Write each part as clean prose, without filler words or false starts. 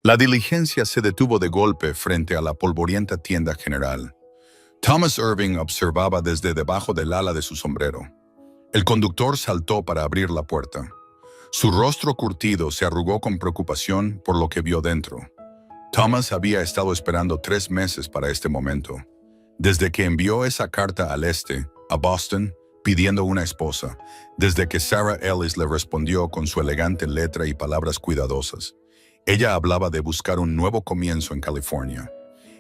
La diligencia se detuvo de golpe frente a la polvorienta tienda general. Thomas Irving observaba desde debajo del ala de su sombrero. El conductor saltó para abrir la puerta. Su rostro curtido se arrugó con preocupación por lo que vio dentro. Thomas había estado esperando 3 meses para este momento. Desde que envió esa carta al este, a Boston, pidiendo una esposa, desde que Sarah Ellis le respondió con su elegante letra y palabras cuidadosas. Ella hablaba de buscar un nuevo comienzo en California.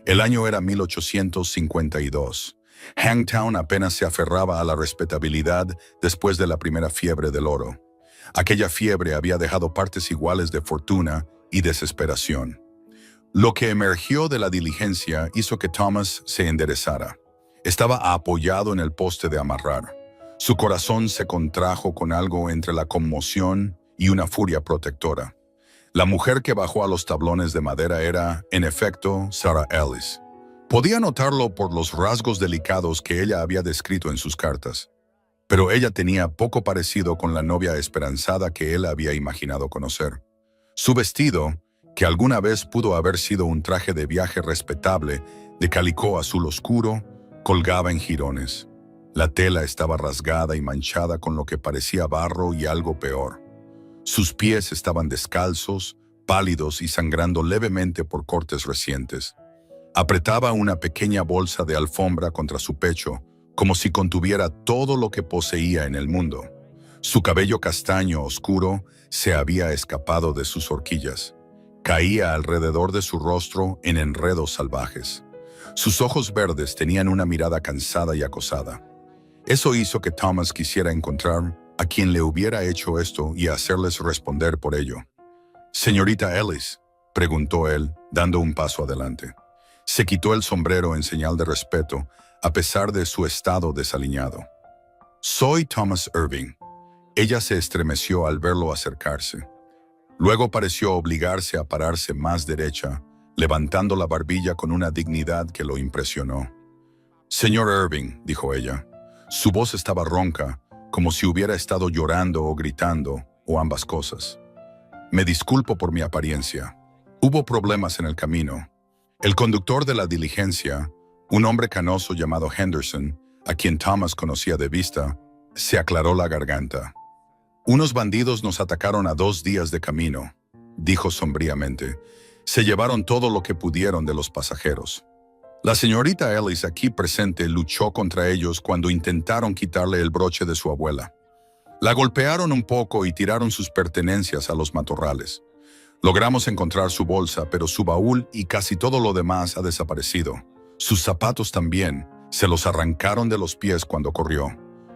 El año era 1852. Hangtown apenas se aferraba a la respetabilidad después de la primera fiebre del oro. Aquella fiebre había dejado partes iguales de fortuna y desesperación. Lo que emergió de la diligencia hizo que Thomas se enderezara. Estaba apoyado en el poste de amarrar. Su corazón se contrajo con algo entre la conmoción y una furia protectora. La mujer que bajó a los tablones de madera era, en efecto, Sarah Ellis. Podía notarlo por los rasgos delicados que ella había descrito en sus cartas. Pero ella tenía poco parecido con la novia esperanzada que él había imaginado conocer. Su vestido, que alguna vez pudo haber sido un traje de viaje respetable, de calicó azul oscuro, colgaba en jirones. La tela estaba rasgada y manchada con lo que parecía barro y algo peor. Sus pies estaban descalzos, pálidos y sangrando levemente por cortes recientes. Apretaba una pequeña bolsa de alfombra contra su pecho, como si contuviera todo lo que poseía en el mundo. Su cabello castaño oscuro se había escapado de sus horquillas. Caía alrededor de su rostro en enredos salvajes. Sus ojos verdes tenían una mirada cansada y acosada. Eso hizo que Thomas quisiera encontrar a quien le hubiera hecho esto y hacerles responder por ello. «Señorita Ellis», preguntó él, dando un paso adelante. Se quitó el sombrero en señal de respeto, a pesar de su estado desaliñado. «Soy Thomas Irving». Ella se estremeció al verlo acercarse. Luego pareció obligarse a pararse más derecha, levantando la barbilla con una dignidad que lo impresionó. «Señor Irving», dijo ella. Su voz estaba ronca, como si hubiera estado llorando o gritando, o ambas cosas. «Me disculpo por mi apariencia. Hubo problemas en el camino». El conductor de la diligencia, un hombre canoso llamado Henderson, a quien Thomas conocía de vista, se aclaró la garganta. «Unos bandidos nos atacaron a 2 días de camino», dijo sombríamente. «Se llevaron todo lo que pudieron de los pasajeros. La señorita Ellis aquí presente luchó contra ellos cuando intentaron quitarle el broche de su abuela. La golpearon un poco y tiraron sus pertenencias a los matorrales. Logramos encontrar su bolsa, pero su baúl y casi todo lo demás ha desaparecido. Sus zapatos también, se los arrancaron de los pies cuando corrió».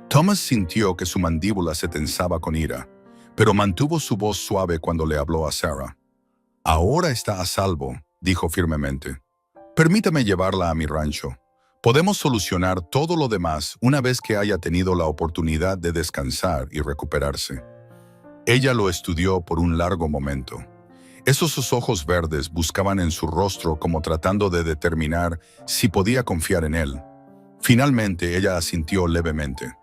Thomas sintió que su mandíbula se tensaba con ira, pero mantuvo su voz suave cuando le habló a Sarah. «Ahora está a salvo», dijo firmemente. «Permítame llevarla a mi rancho. Podemos solucionar todo lo demás una vez que haya tenido la oportunidad de descansar y recuperarse». Ella lo estudió por un largo momento. Esos ojos verdes buscaban en su rostro como tratando de determinar si podía confiar en él. Finalmente ella asintió levemente.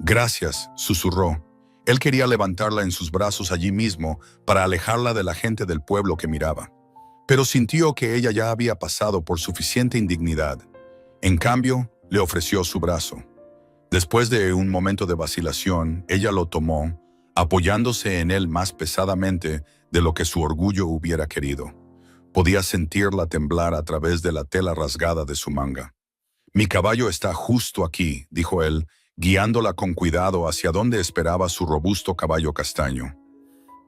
«Gracias», susurró. Él quería levantarla en sus brazos allí mismo para alejarla de la gente del pueblo que miraba. Pero sintió que ella ya había pasado por suficiente indignidad. En cambio, le ofreció su brazo. Después de un momento de vacilación, ella lo tomó, apoyándose en él más pesadamente de lo que su orgullo hubiera querido. Podía sentirla temblar a través de la tela rasgada de su manga. «Mi caballo está justo aquí», dijo él, guiándola con cuidado hacia donde esperaba su robusto caballo castaño.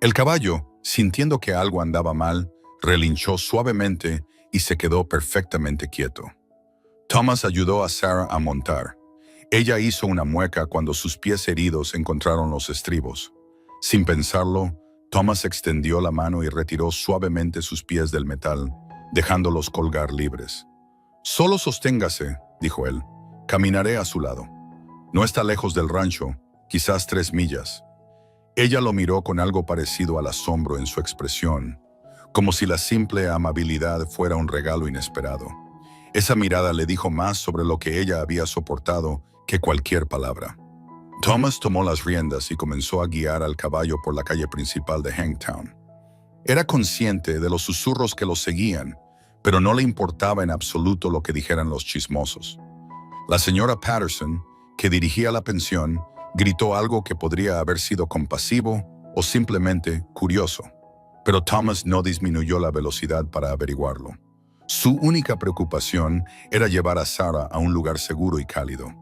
El caballo, sintiendo que algo andaba mal, relinchó suavemente y se quedó perfectamente quieto. Thomas ayudó a Sarah a montar. Ella hizo una mueca cuando sus pies heridos encontraron los estribos. Sin pensarlo, Thomas extendió la mano y retiró suavemente sus pies del metal, dejándolos colgar libres. «Solo sosténgase», dijo él. «Caminaré a su lado. No está lejos del rancho, quizás 3 millas». Ella lo miró con algo parecido al asombro en su expresión, como si la simple amabilidad fuera un regalo inesperado. Esa mirada le dijo más sobre lo que ella había soportado que cualquier palabra. Thomas tomó las riendas y comenzó a guiar al caballo por la calle principal de Hangtown. Era consciente de los susurros que los seguían, pero no le importaba en absoluto lo que dijeran los chismosos. La señora Patterson, que dirigía la pensión, gritó algo que podría haber sido compasivo o simplemente curioso. Pero Thomas no disminuyó la velocidad para averiguarlo. Su única preocupación era llevar a Sarah a un lugar seguro y cálido,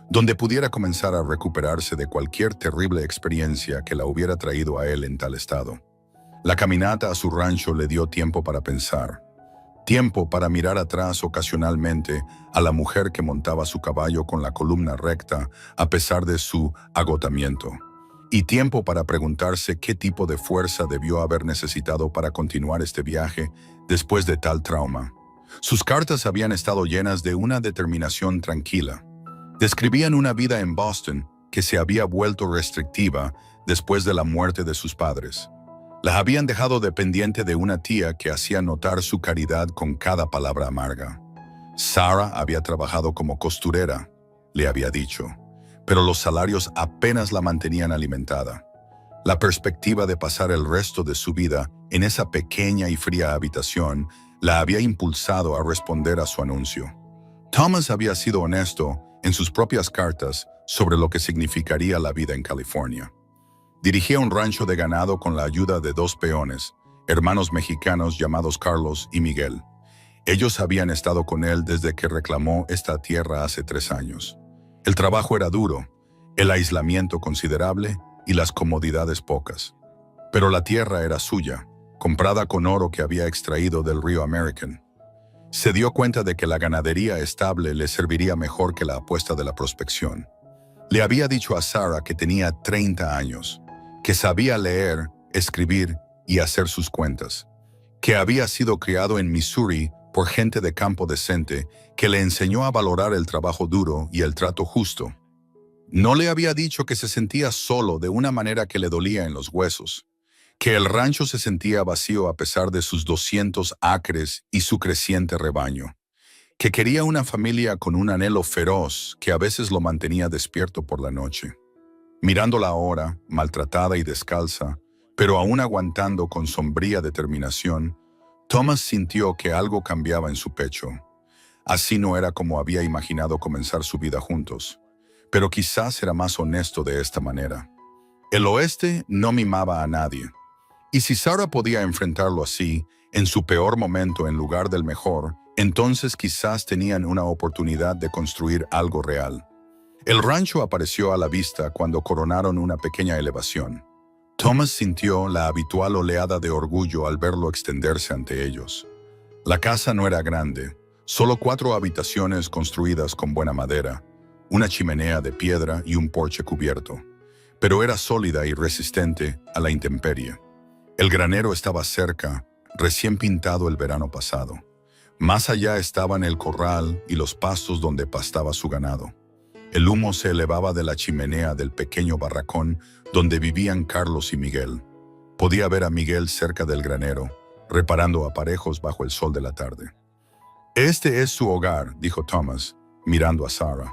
donde pudiera comenzar a recuperarse de cualquier terrible experiencia que la hubiera traído a él en tal estado. La caminata a su rancho le dio tiempo para pensar, tiempo para mirar atrás ocasionalmente a la mujer que montaba su caballo con la columna recta a pesar de su agotamiento, y tiempo para preguntarse qué tipo de fuerza debió haber necesitado para continuar este viaje después de tal trauma. Sus cartas habían estado llenas de una determinación tranquila. Describían una vida en Boston que se había vuelto restrictiva después de la muerte de sus padres. La habían dejado dependiente de una tía que hacía notar su caridad con cada palabra amarga. Sarah había trabajado como costurera, le había dicho, pero los salarios apenas la mantenían alimentada. La perspectiva de pasar el resto de su vida en esa pequeña y fría habitación la había impulsado a responder a su anuncio. Thomas había sido honesto en sus propias cartas sobre lo que significaría la vida en California. Dirigía un rancho de ganado con la ayuda de 2 peones, hermanos mexicanos llamados Carlos y Miguel. Ellos habían estado con él desde que reclamó esta tierra hace 3 años. El trabajo era duro, el aislamiento considerable y las comodidades pocas. Pero la tierra era suya, comprada con oro que había extraído del río American. Se dio cuenta de que la ganadería estable le serviría mejor que la apuesta de la prospección. Le había dicho a Sarah que tenía 30 años, que sabía leer, escribir y hacer sus cuentas, que había sido criado en Missouri por gente de campo decente que le enseñó a valorar el trabajo duro y el trato justo. No le había dicho que se sentía solo de una manera que le dolía en los huesos, que el rancho se sentía vacío a pesar de sus 200 acres y su creciente rebaño, que quería una familia con un anhelo feroz que a veces lo mantenía despierto por la noche. Mirándola ahora, maltratada y descalza, pero aún aguantando con sombría determinación, Thomas sintió que algo cambiaba en su pecho. Así no era como había imaginado comenzar su vida juntos, pero quizás era más honesto de esta manera. El oeste no mimaba a nadie, y si Sarah podía enfrentarlo así, en su peor momento en lugar del mejor, entonces quizás tenían una oportunidad de construir algo real. El rancho apareció a la vista cuando coronaron una pequeña elevación. Thomas sintió la habitual oleada de orgullo al verlo extenderse ante ellos. La casa no era grande, solo 4 habitaciones construidas con buena madera, una chimenea de piedra y un porche cubierto, pero era sólida y resistente a la intemperie. El granero estaba cerca, recién pintado el verano pasado. Más allá estaban el corral y los pastos donde pastaba su ganado. El humo se elevaba de la chimenea del pequeño barracón donde vivían Carlos y Miguel. Podía ver a Miguel cerca del granero, reparando aparejos bajo el sol de la tarde. «Este es su hogar», dijo Thomas, mirando a Sarah.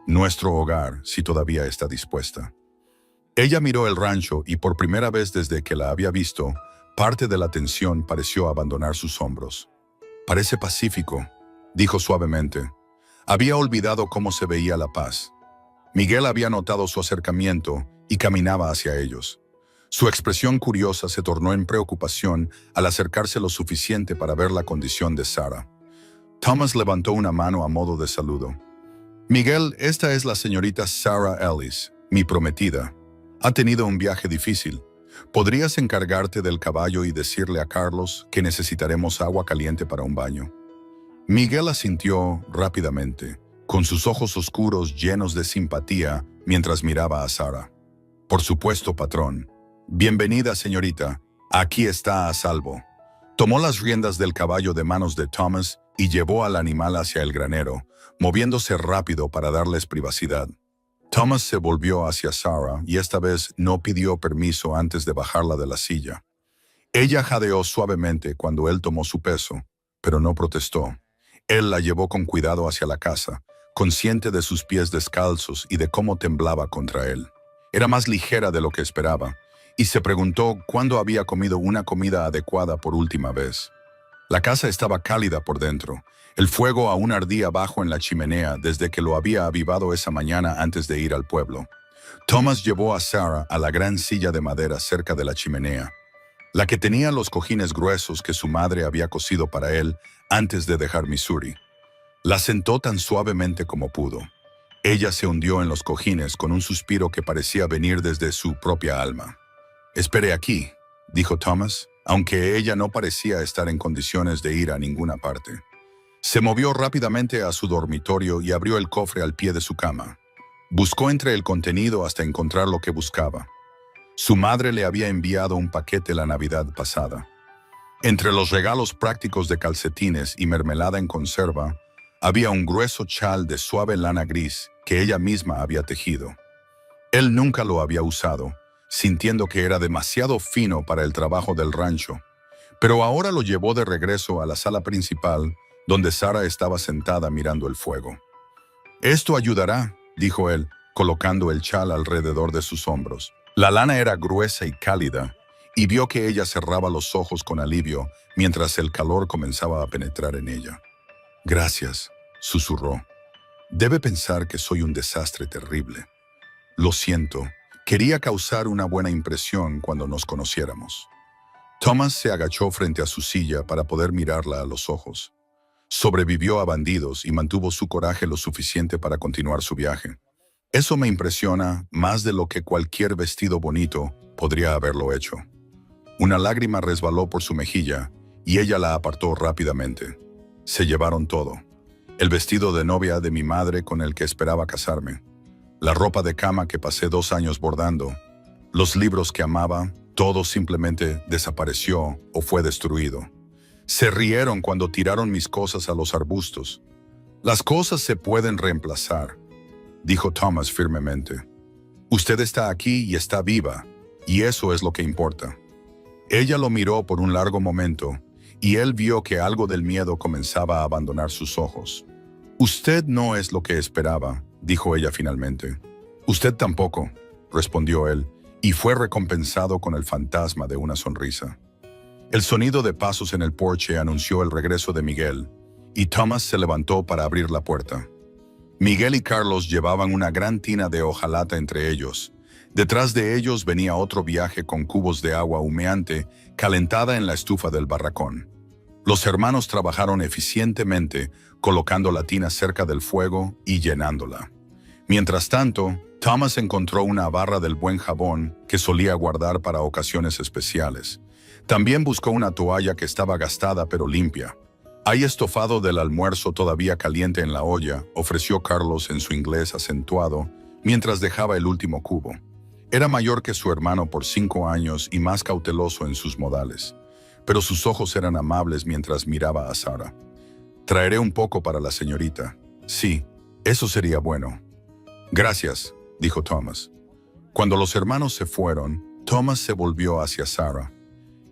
«Nuestro hogar, si todavía está dispuesta». Ella miró el rancho y por primera vez desde que la había visto, parte de la tensión pareció abandonar sus hombros. «Parece pacífico», dijo suavemente. Había olvidado cómo se veía la paz. Miguel había notado su acercamiento y caminaba hacia ellos. Su expresión curiosa se tornó en preocupación al acercarse lo suficiente para ver la condición de Sarah. Thomas levantó una mano a modo de saludo. «Miguel, esta es la señorita Sarah Ellis, mi prometida. Ha tenido un viaje difícil. ¿Podrías encargarte del caballo y decirle a Carlos que necesitaremos agua caliente para un baño?» Miguel asintió rápidamente, con sus ojos oscuros llenos de simpatía mientras miraba a Sarah. «Por supuesto, patrón. Bienvenida, señorita. Aquí está a salvo». Tomó las riendas del caballo de manos de Thomas y llevó al animal hacia el granero, moviéndose rápido para darles privacidad. Thomas se volvió hacia Sarah y esta vez no pidió permiso antes de bajarla de la silla. Ella jadeó suavemente cuando él tomó su peso, pero no protestó. Él la llevó con cuidado hacia la casa, consciente de sus pies descalzos y de cómo temblaba contra él. Era más ligera de lo que esperaba, y se preguntó cuándo había comido una comida adecuada por última vez. La casa estaba cálida por dentro. El fuego aún ardía abajo en la chimenea desde que lo había avivado esa mañana antes de ir al pueblo. Thomas llevó a Sarah a la gran silla de madera cerca de la chimenea, la que tenía los cojines gruesos que su madre había cosido para él antes de dejar Missouri. La sentó tan suavemente como pudo. Ella se hundió en los cojines con un suspiro que parecía venir desde su propia alma. «Espere aquí», dijo Thomas, aunque ella no parecía estar en condiciones de ir a ninguna parte. Se movió rápidamente a su dormitorio y abrió el cofre al pie de su cama. Buscó entre el contenido hasta encontrar lo que buscaba. Su madre le había enviado un paquete la Navidad pasada. Entre los regalos prácticos de calcetines y mermelada en conserva, había un grueso chal de suave lana gris que ella misma había tejido. Él nunca lo había usado, sintiendo que era demasiado fino para el trabajo del rancho, pero ahora lo llevó de regreso a la sala principal, donde Sarah estaba sentada mirando el fuego. «Esto ayudará», dijo él, colocando el chal alrededor de sus hombros. La lana era gruesa y cálida, y vio que ella cerraba los ojos con alivio mientras el calor comenzaba a penetrar en ella. «Gracias», susurró. «Debe pensar que soy un desastre terrible. Lo siento, quería causar una buena impresión cuando nos conociéramos». Thomas se agachó frente a su silla para poder mirarla a los ojos. Sobrevivió a bandidos y mantuvo su coraje lo suficiente para continuar su viaje. Eso me impresiona más de lo que cualquier vestido bonito podría haberlo hecho. Una lágrima resbaló por su mejilla y ella la apartó rápidamente. Se llevaron todo. El vestido de novia de mi madre con el que esperaba casarme, la ropa de cama que pasé 2 años bordando, los libros que amaba, todo simplemente desapareció o fue destruido. Se rieron cuando tiraron mis cosas a los arbustos. «Las cosas se pueden reemplazar», dijo Thomas firmemente. «Usted está aquí y está viva, y eso es lo que importa». Ella lo miró por un largo momento, y él vio que algo del miedo comenzaba a abandonar sus ojos. «Usted no es lo que esperaba», dijo ella finalmente. «Usted tampoco», respondió él, y fue recompensado con el fantasma de una sonrisa. El sonido de pasos en el porche anunció el regreso de Miguel, y Thomas se levantó para abrir la puerta. Miguel y Carlos llevaban una gran tina de hojalata entre ellos. Detrás de ellos venía otro viaje con cubos de agua humeante calentada en la estufa del barracón. Los hermanos trabajaron eficientemente, colocando la tina cerca del fuego y llenándola. Mientras tanto, Thomas encontró una barra del buen jabón que solía guardar para ocasiones especiales. También buscó una toalla que estaba gastada pero limpia. «Hay estofado del almuerzo todavía caliente en la olla», ofreció Carlos en su inglés acentuado, mientras dejaba el último cubo. Era mayor que su hermano por 5 años y más cauteloso en sus modales, pero sus ojos eran amables mientras miraba a Sarah. «Traeré un poco para la señorita». «Sí, eso sería bueno». «Gracias», dijo Thomas. Cuando los hermanos se fueron, Thomas se volvió hacia Sarah.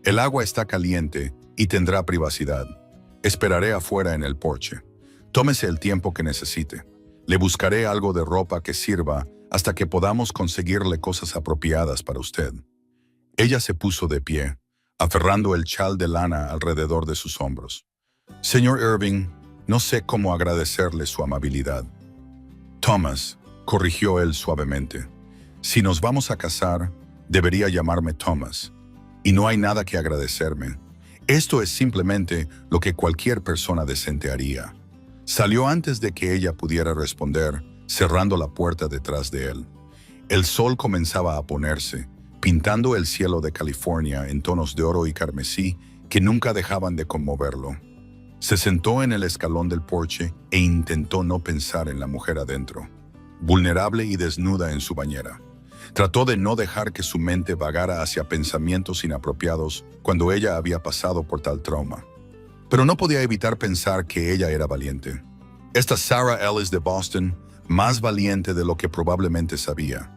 «El agua está caliente y tendrá privacidad. Esperaré afuera en el porche. Tómese el tiempo que necesite. Le buscaré algo de ropa que sirva hasta que podamos conseguirle cosas apropiadas para usted». Ella se puso de pie, aferrando el chal de lana alrededor de sus hombros. «Señor Irving, no sé cómo agradecerle su amabilidad». «Thomas», corrigió él suavemente. «Si nos vamos a casar, debería llamarme Thomas. Y no hay nada que agradecerme. Esto es simplemente lo que cualquier persona decente haría». Salió antes de que ella pudiera responder, cerrando la puerta detrás de él. El sol comenzaba a ponerse, pintando el cielo de California en tonos de oro y carmesí que nunca dejaban de conmoverlo. Se sentó en el escalón del porche e intentó no pensar en la mujer adentro, vulnerable y desnuda en su bañera. Trató de no dejar que su mente vagara hacia pensamientos inapropiados cuando ella había pasado por tal trauma. Pero no podía evitar pensar que ella era valiente. Esta Sarah Ellis de Boston, más valiente de lo que probablemente sabía.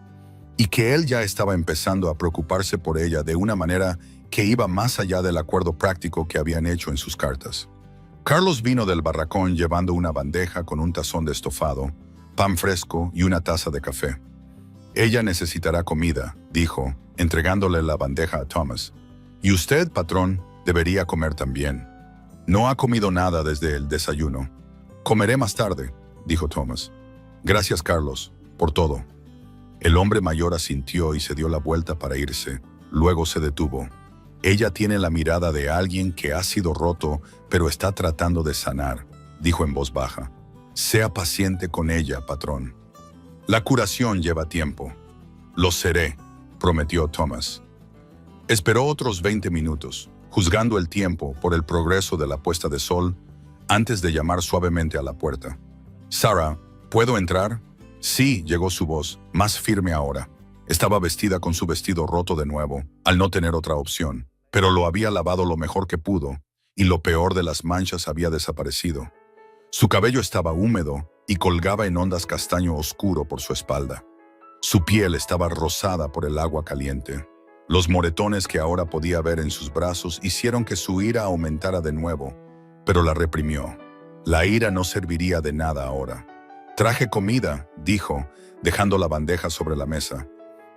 Y que él ya estaba empezando a preocuparse por ella de una manera que iba más allá del acuerdo práctico que habían hecho en sus cartas. Carlos vino del barracón llevando una bandeja con un tazón de estofado, pan fresco y una taza de café. Ella necesitará comida, dijo, entregándole la bandeja a Thomas. Y usted, patrón, debería comer también. No ha comido nada desde el desayuno. Comeré más tarde, dijo Thomas. Gracias, Carlos, por todo. El hombre mayor asintió y se dio la vuelta para irse. Luego se detuvo. Ella tiene la mirada de alguien que ha sido roto, pero está tratando de sanar, dijo en voz baja. Sea paciente con ella, patrón. La curación lleva tiempo. Lo seré, prometió Thomas. Esperó otros 20 minutos, juzgando el tiempo por el progreso de la puesta de sol, antes de llamar suavemente a la puerta. Sarah, ¿puedo entrar? Sí, llegó su voz, más firme ahora. Estaba vestida con su vestido roto de nuevo, al no tener otra opción, pero lo había lavado lo mejor que pudo, y lo peor de las manchas había desaparecido. Su cabello estaba húmedo y colgaba en ondas castaño oscuro por su espalda. Su piel estaba rosada por el agua caliente. Los moretones que ahora podía ver en sus brazos hicieron que su ira aumentara de nuevo, pero la reprimió. La ira no serviría de nada ahora. Traje comida, dijo, dejando la bandeja sobre la mesa.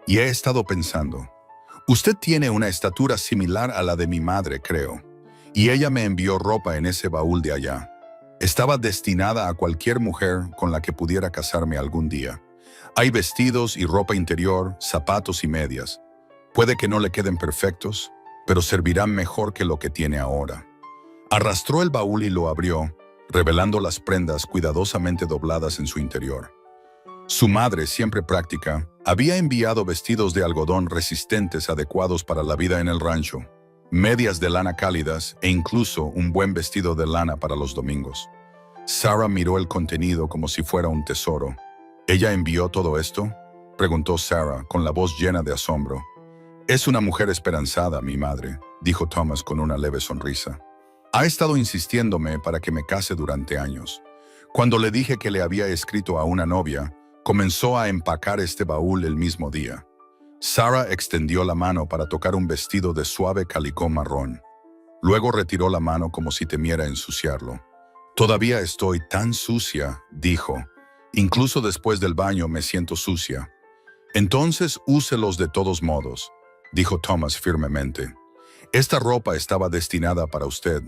Y he estado pensando. Usted tiene una estatura similar a la de mi madre, creo. Y ella me envió ropa en ese baúl de allá. Estaba destinada a cualquier mujer con la que pudiera casarme algún día. Hay vestidos y ropa interior, zapatos y medias. Puede que no le queden perfectos, pero servirán mejor que lo que tiene ahora. Arrastró el baúl y lo abrió, revelando las prendas cuidadosamente dobladas en su interior. Su madre, siempre práctica, había enviado vestidos de algodón resistentes adecuados para la vida en el rancho, medias de lana cálidas e incluso un buen vestido de lana para los domingos. Sarah miró el contenido como si fuera un tesoro. ¿Ella envió todo esto?, preguntó Sarah con la voz llena de asombro. Es una mujer esperanzada, mi madre, dijo Thomas con una leve sonrisa. Ha estado insistiéndome para que me case durante años. Cuando le dije que le había escrito a una novia, comenzó a empacar este baúl el mismo día. Sarah extendió la mano para tocar un vestido de suave calicó marrón. Luego retiró la mano como si temiera ensuciarlo. Todavía estoy tan sucia, dijo. Incluso después del baño me siento sucia. Entonces úselos de todos modos, dijo Thomas firmemente. Esta ropa estaba destinada para usted.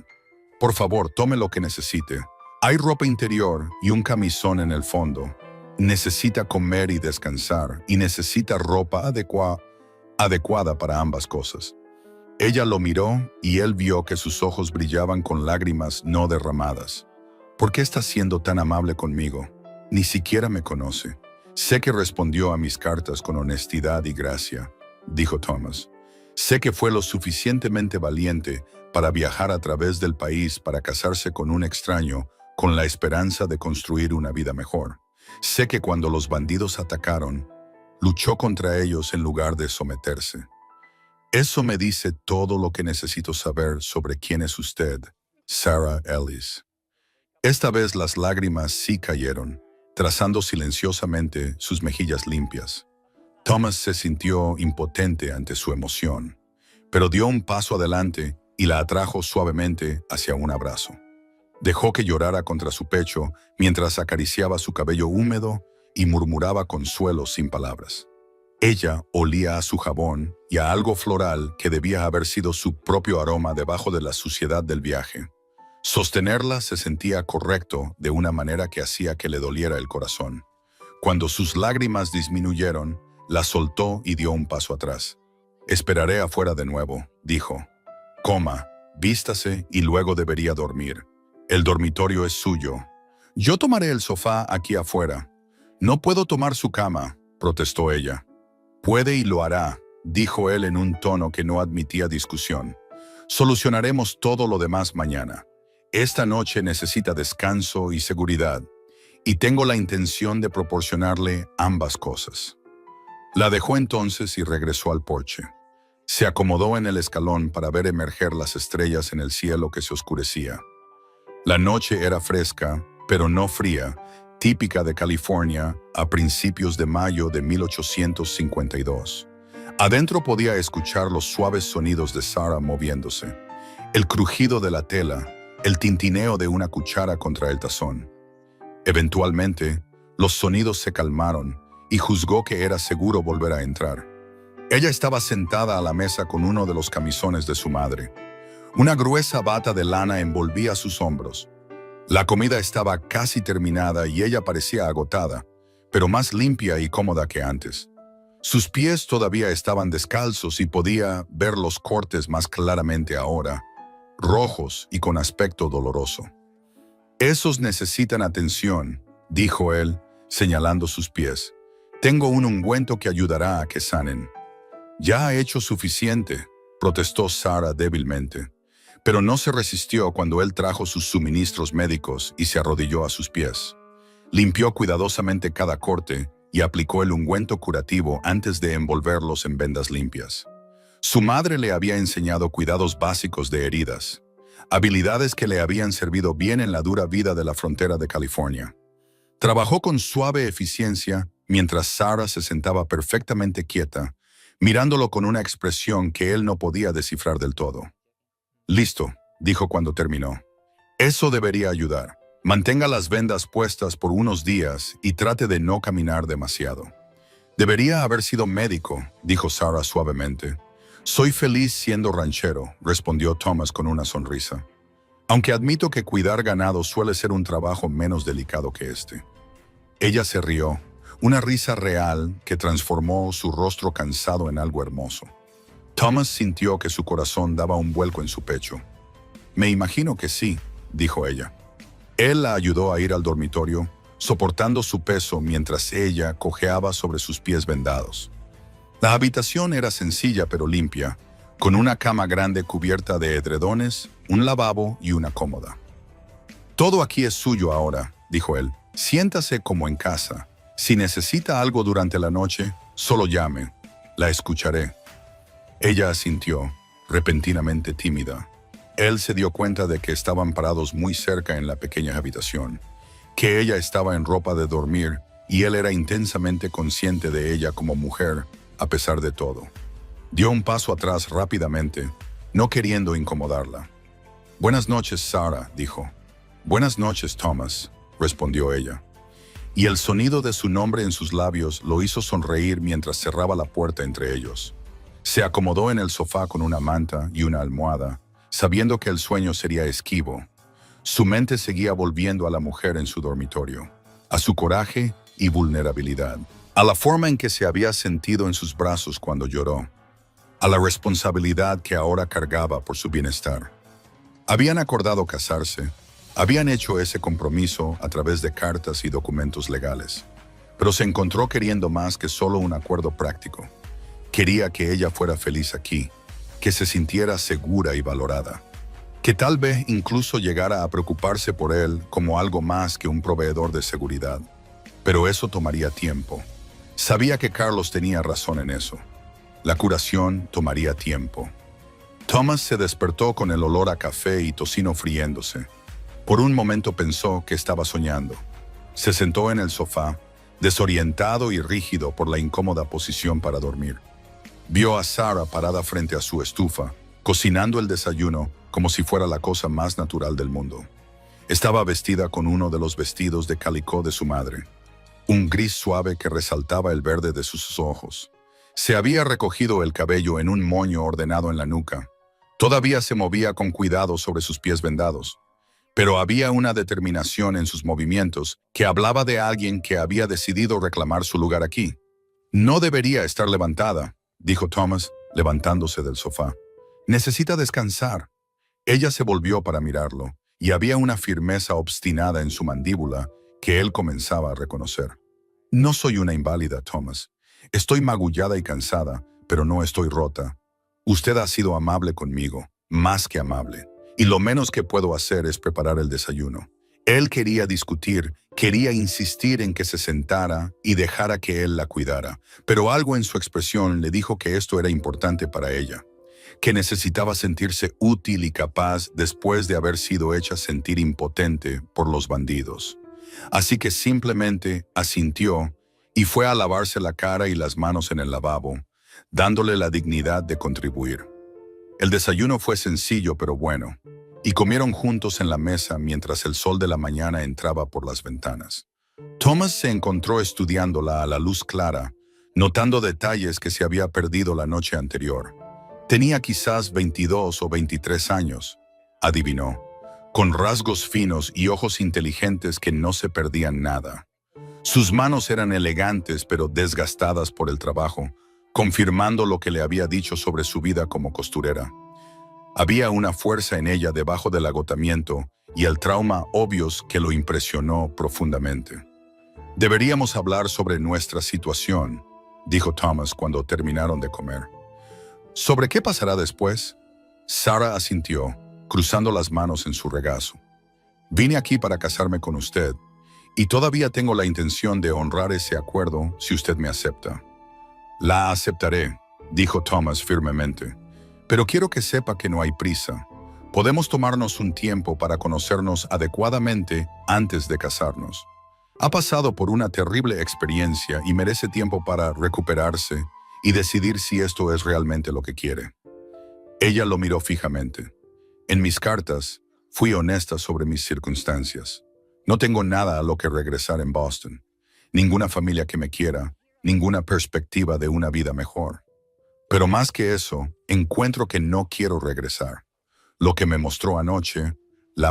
Por favor, tome lo que necesite. Hay ropa interior y un camisón en el fondo. Necesita comer y descansar, y necesita ropa adecuada para ambas cosas. Ella lo miró y él vio que sus ojos brillaban con lágrimas no derramadas. ¿Por qué está siendo tan amable conmigo? Ni siquiera me conoce. Sé que respondió a mis cartas con honestidad y gracia, dijo Thomas. Sé que fue lo suficientemente valiente para viajar a través del país para casarse con un extraño con la esperanza de construir una vida mejor. Sé que cuando los bandidos atacaron, luchó contra ellos en lugar de someterse. Eso me dice todo lo que necesito saber sobre quién es usted, Sarah Ellis. Esta vez las lágrimas sí cayeron, trazando silenciosamente sus mejillas limpias. Thomas se sintió impotente ante su emoción, pero dio un paso adelante y la atrajo suavemente hacia un abrazo. Dejó que llorara contra su pecho mientras acariciaba su cabello húmedo y murmuraba consuelo sin palabras. Ella olía a su jabón y a algo floral que debía haber sido su propio aroma debajo de la suciedad del viaje. Sostenerla se sentía correcto de una manera que hacía que le doliera el corazón. Cuando sus lágrimas disminuyeron, la soltó y dio un paso atrás. Esperaré afuera de nuevo, dijo. Coma, vístase y luego debería dormir. El dormitorio es suyo. Yo tomaré el sofá aquí afuera. No puedo tomar su cama, protestó ella. Puede y lo hará, dijo él en un tono que no admitía discusión. Solucionaremos todo lo demás mañana. Esta noche necesita descanso y seguridad, y tengo la intención de proporcionarle ambas cosas. La dejó entonces y regresó al porche. Se acomodó en el escalón para ver emerger las estrellas en el cielo que se oscurecía. La noche era fresca, pero no fría, típica de California a principios de mayo de 1852. Adentro podía escuchar los suaves sonidos de Sarah moviéndose, el crujido de la tela, el tintineo de una cuchara contra el tazón. Eventualmente, los sonidos se calmaron y juzgó que era seguro volver a entrar. Ella estaba sentada a la mesa con uno de los camisones de su madre. Una gruesa bata de lana envolvía sus hombros. La comida estaba casi terminada y ella parecía agotada, pero más limpia y cómoda que antes. Sus pies todavía estaban descalzos y podía ver los cortes más claramente ahora, rojos y con aspecto doloroso. «Esos necesitan atención», dijo él, señalando sus pies. «Tengo un ungüento que ayudará a que sanen». «Ya ha hecho suficiente», protestó Sarah débilmente, pero no se resistió cuando él trajo sus suministros médicos y se arrodilló a sus pies. Limpió cuidadosamente cada corte y aplicó el ungüento curativo antes de envolverlos en vendas limpias. Su madre le había enseñado cuidados básicos de heridas, habilidades que le habían servido bien en la dura vida de la frontera de California. Trabajó con suave eficiencia mientras Sarah se sentaba perfectamente quieta, mirándolo con una expresión que él no podía descifrar del todo. «Listo», dijo cuando terminó. «Eso debería ayudar. Mantenga las vendas puestas por unos días y trate de no caminar demasiado». «Debería haber sido médico», dijo Sarah suavemente. «Soy feliz siendo ranchero», respondió Thomas con una sonrisa. «Aunque admito que cuidar ganado suele ser un trabajo menos delicado que este». Ella se rió, una risa real que transformó su rostro cansado en algo hermoso. Thomas sintió que su corazón daba un vuelco en su pecho. «Me imagino que sí», dijo ella. Él la ayudó a ir al dormitorio, soportando su peso mientras ella cojeaba sobre sus pies vendados. La habitación era sencilla pero limpia, con una cama grande cubierta de edredones, un lavabo y una cómoda. «Todo aquí es suyo ahora», dijo él. «Siéntase como en casa. Si necesita algo durante la noche, solo llame. La escucharé». Ella asintió, repentinamente tímida. Él se dio cuenta de que estaban parados muy cerca en la pequeña habitación, que ella estaba en ropa de dormir y él era intensamente consciente de ella como mujer, a pesar de todo. Dio un paso atrás rápidamente, no queriendo incomodarla. «Buenas noches, Sarah», dijo. «Buenas noches, Thomas», respondió ella. Y el sonido de su nombre en sus labios lo hizo sonreír mientras cerraba la puerta entre ellos. Se acomodó en el sofá con una manta y una almohada, sabiendo que el sueño sería esquivo. Su mente seguía volviendo a la mujer en su dormitorio, a su coraje y vulnerabilidad, a la forma en que se había sentido en sus brazos cuando lloró, a la responsabilidad que ahora cargaba por su bienestar. Habían acordado casarse, habían hecho ese compromiso a través de cartas y documentos legales, pero se encontró queriendo más que solo un acuerdo práctico. Quería que ella fuera feliz aquí, que se sintiera segura y valorada, que tal vez incluso llegara a preocuparse por él como algo más que un proveedor de seguridad. Pero eso tomaría tiempo. Sabía que Carlos tenía razón en eso. La curación tomaría tiempo. Thomas se despertó con el olor a café y tocino friéndose. Por un momento pensó que estaba soñando. Se sentó en el sofá, desorientado y rígido por la incómoda posición para dormir. Vio a Sarah parada frente a su estufa, cocinando el desayuno como si fuera la cosa más natural del mundo. Estaba vestida con uno de los vestidos de calicó de su madre, un gris suave que resaltaba el verde de sus ojos. Se había recogido el cabello en un moño ordenado en la nuca. Todavía se movía con cuidado sobre sus pies vendados, pero había una determinación en sus movimientos que hablaba de alguien que había decidido reclamar su lugar aquí. «No debería estar levantada», dijo Thomas, levantándose del sofá. «Necesita descansar». Ella se volvió para mirarlo, y había una firmeza obstinada en su mandíbula que él comenzaba a reconocer. «No soy una inválida, Thomas. Estoy magullada y cansada, pero no estoy rota. Usted ha sido amable conmigo, más que amable, y lo menos que puedo hacer es preparar el desayuno». Él quería discutir, quería insistir en que se sentara y dejara que él la cuidara, pero algo en su expresión le dijo que esto era importante para ella, que necesitaba sentirse útil y capaz después de haber sido hecha sentir impotente por los bandidos. Así que simplemente asintió y fue a lavarse la cara y las manos en el lavabo, dándole la dignidad de contribuir. El desayuno fue sencillo pero bueno, y comieron juntos en la mesa mientras el sol de la mañana entraba por las ventanas. Thomas se encontró estudiándola a la luz clara, notando detalles que se había perdido la noche anterior. Tenía quizás 22 o 23 años, adivinó, con rasgos finos y ojos inteligentes que no se perdían nada. Sus manos eran elegantes pero desgastadas por el trabajo, confirmando lo que le había dicho sobre su vida como costurera. Había una fuerza en ella debajo del agotamiento y el trauma obvios que lo impresionó profundamente. «Deberíamos hablar sobre nuestra situación», dijo Thomas cuando terminaron de comer. «¿Sobre qué pasará después?» Sarah asintió, cruzando las manos en su regazo. «Vine aquí para casarme con usted, y todavía tengo la intención de honrar ese acuerdo si usted me acepta». «La aceptaré», dijo Thomas firmemente. «Pero quiero que sepa que no hay prisa. Podemos tomarnos un tiempo para conocernos adecuadamente antes de casarnos. Ha pasado por una terrible experiencia y merece tiempo para recuperarse y decidir si esto es realmente lo que quiere». Ella lo miró fijamente. «En mis cartas, fui honesta sobre mis circunstancias. No tengo nada a lo que regresar en Boston. Ninguna familia que me quiera, ninguna perspectiva de una vida mejor. Pero más que eso, encuentro que no quiero regresar. Lo que me mostró anoche, la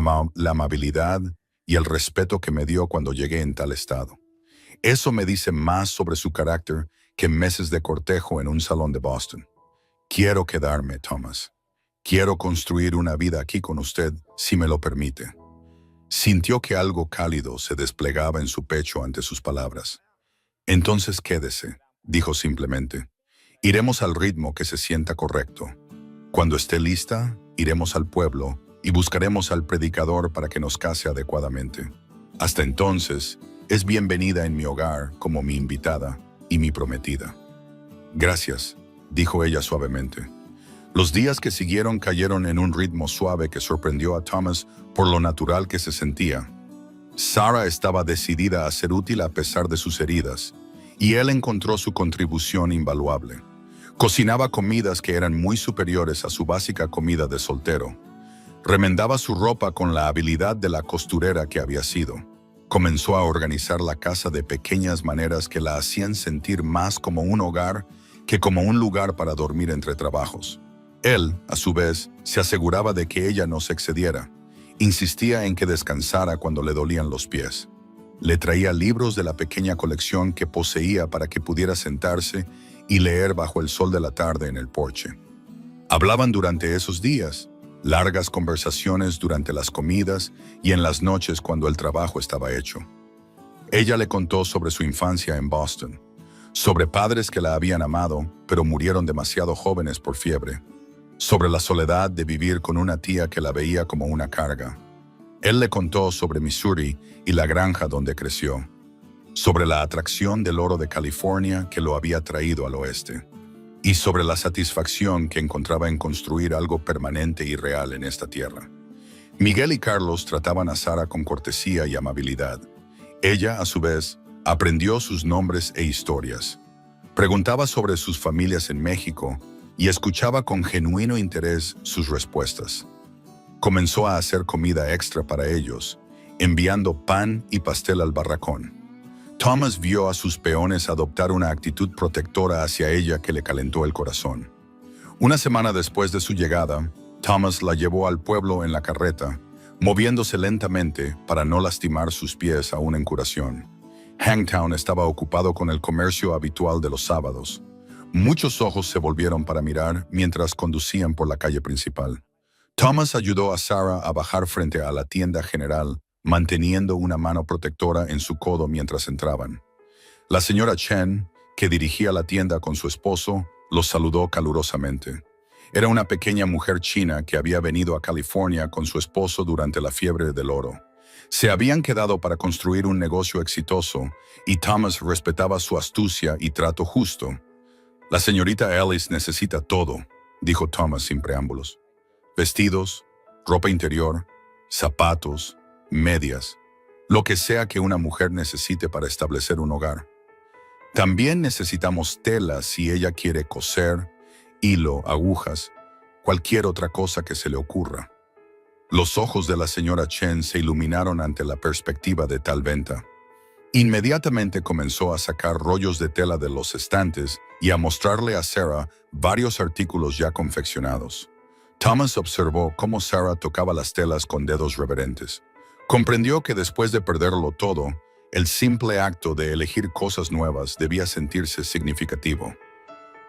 amabilidad y el respeto que me dio cuando llegué en tal estado. Eso me dice más sobre su carácter que meses de cortejo en un salón de Boston. Quiero quedarme, Thomas. Quiero construir una vida aquí con usted, si me lo permite». Sintió que algo cálido se desplegaba en su pecho ante sus palabras. «Entonces quédese», dijo simplemente. «Iremos al ritmo que se sienta correcto. Cuando esté lista, iremos al pueblo y buscaremos al predicador para que nos case adecuadamente. Hasta entonces, es bienvenida en mi hogar como mi invitada y mi prometida». «Gracias», dijo ella suavemente. Los días que siguieron cayeron en un ritmo suave que sorprendió a Thomas por lo natural que se sentía. Sarah estaba decidida a ser útil a pesar de sus heridas, y él encontró su contribución invaluable. Cocinaba comidas que eran muy superiores a su básica comida de soltero. Remendaba su ropa con la habilidad de la costurera que había sido. Comenzó a organizar la casa de pequeñas maneras que la hacían sentir más como un hogar que como un lugar para dormir entre trabajos. Él, a su vez, se aseguraba de que ella no se excediera. Insistía en que descansara cuando le dolían los pies. Le traía libros de la pequeña colección que poseía para que pudiera sentarse y leer bajo el sol de la tarde en el porche. Hablaban durante esos días, largas conversaciones durante las comidas y en las noches cuando el trabajo estaba hecho. Ella le contó sobre su infancia en Boston, sobre padres que la habían amado, pero murieron demasiado jóvenes por fiebre, sobre la soledad de vivir con una tía que la veía como una carga. Él le contó sobre Missouri y la granja donde creció, sobre la atracción del oro de California que lo había traído al oeste, y sobre la satisfacción que encontraba en construir algo permanente y real en esta tierra. Miguel y Carlos trataban a Sarah con cortesía y amabilidad. Ella, a su vez, aprendió sus nombres e historias. Preguntaba sobre sus familias en México y escuchaba con genuino interés sus respuestas. Comenzó a hacer comida extra para ellos, enviando pan y pastel al barracón. Thomas vio a sus peones adoptar una actitud protectora hacia ella que le calentó el corazón. Una semana después de su llegada, Thomas la llevó al pueblo en la carreta, moviéndose lentamente para no lastimar sus pies aún en curación. Hangtown estaba ocupado con el comercio habitual de los sábados. Muchos ojos se volvieron para mirar mientras conducían por la calle principal. Thomas ayudó a Sarah a bajar frente a la tienda general, manteniendo una mano protectora en su codo mientras entraban. La señora Chen, que dirigía la tienda con su esposo, los saludó calurosamente. Era una pequeña mujer china que había venido a California con su esposo durante la fiebre del oro. Se habían quedado para construir un negocio exitoso y Thomas respetaba su astucia y trato justo. «La señorita Ellis necesita todo», dijo Thomas sin preámbulos. «Vestidos, ropa interior, zapatos, medias, lo que sea que una mujer necesite para establecer un hogar. También necesitamos tela si ella quiere coser, hilo, agujas, cualquier otra cosa que se le ocurra». Los ojos de la señora Chen se iluminaron ante la perspectiva de tal venta. Inmediatamente comenzó a sacar rollos de tela de los estantes y a mostrarle a Sarah varios artículos ya confeccionados. Thomas observó cómo Sarah tocaba las telas con dedos reverentes. Comprendió que después de perderlo todo, el simple acto de elegir cosas nuevas debía sentirse significativo.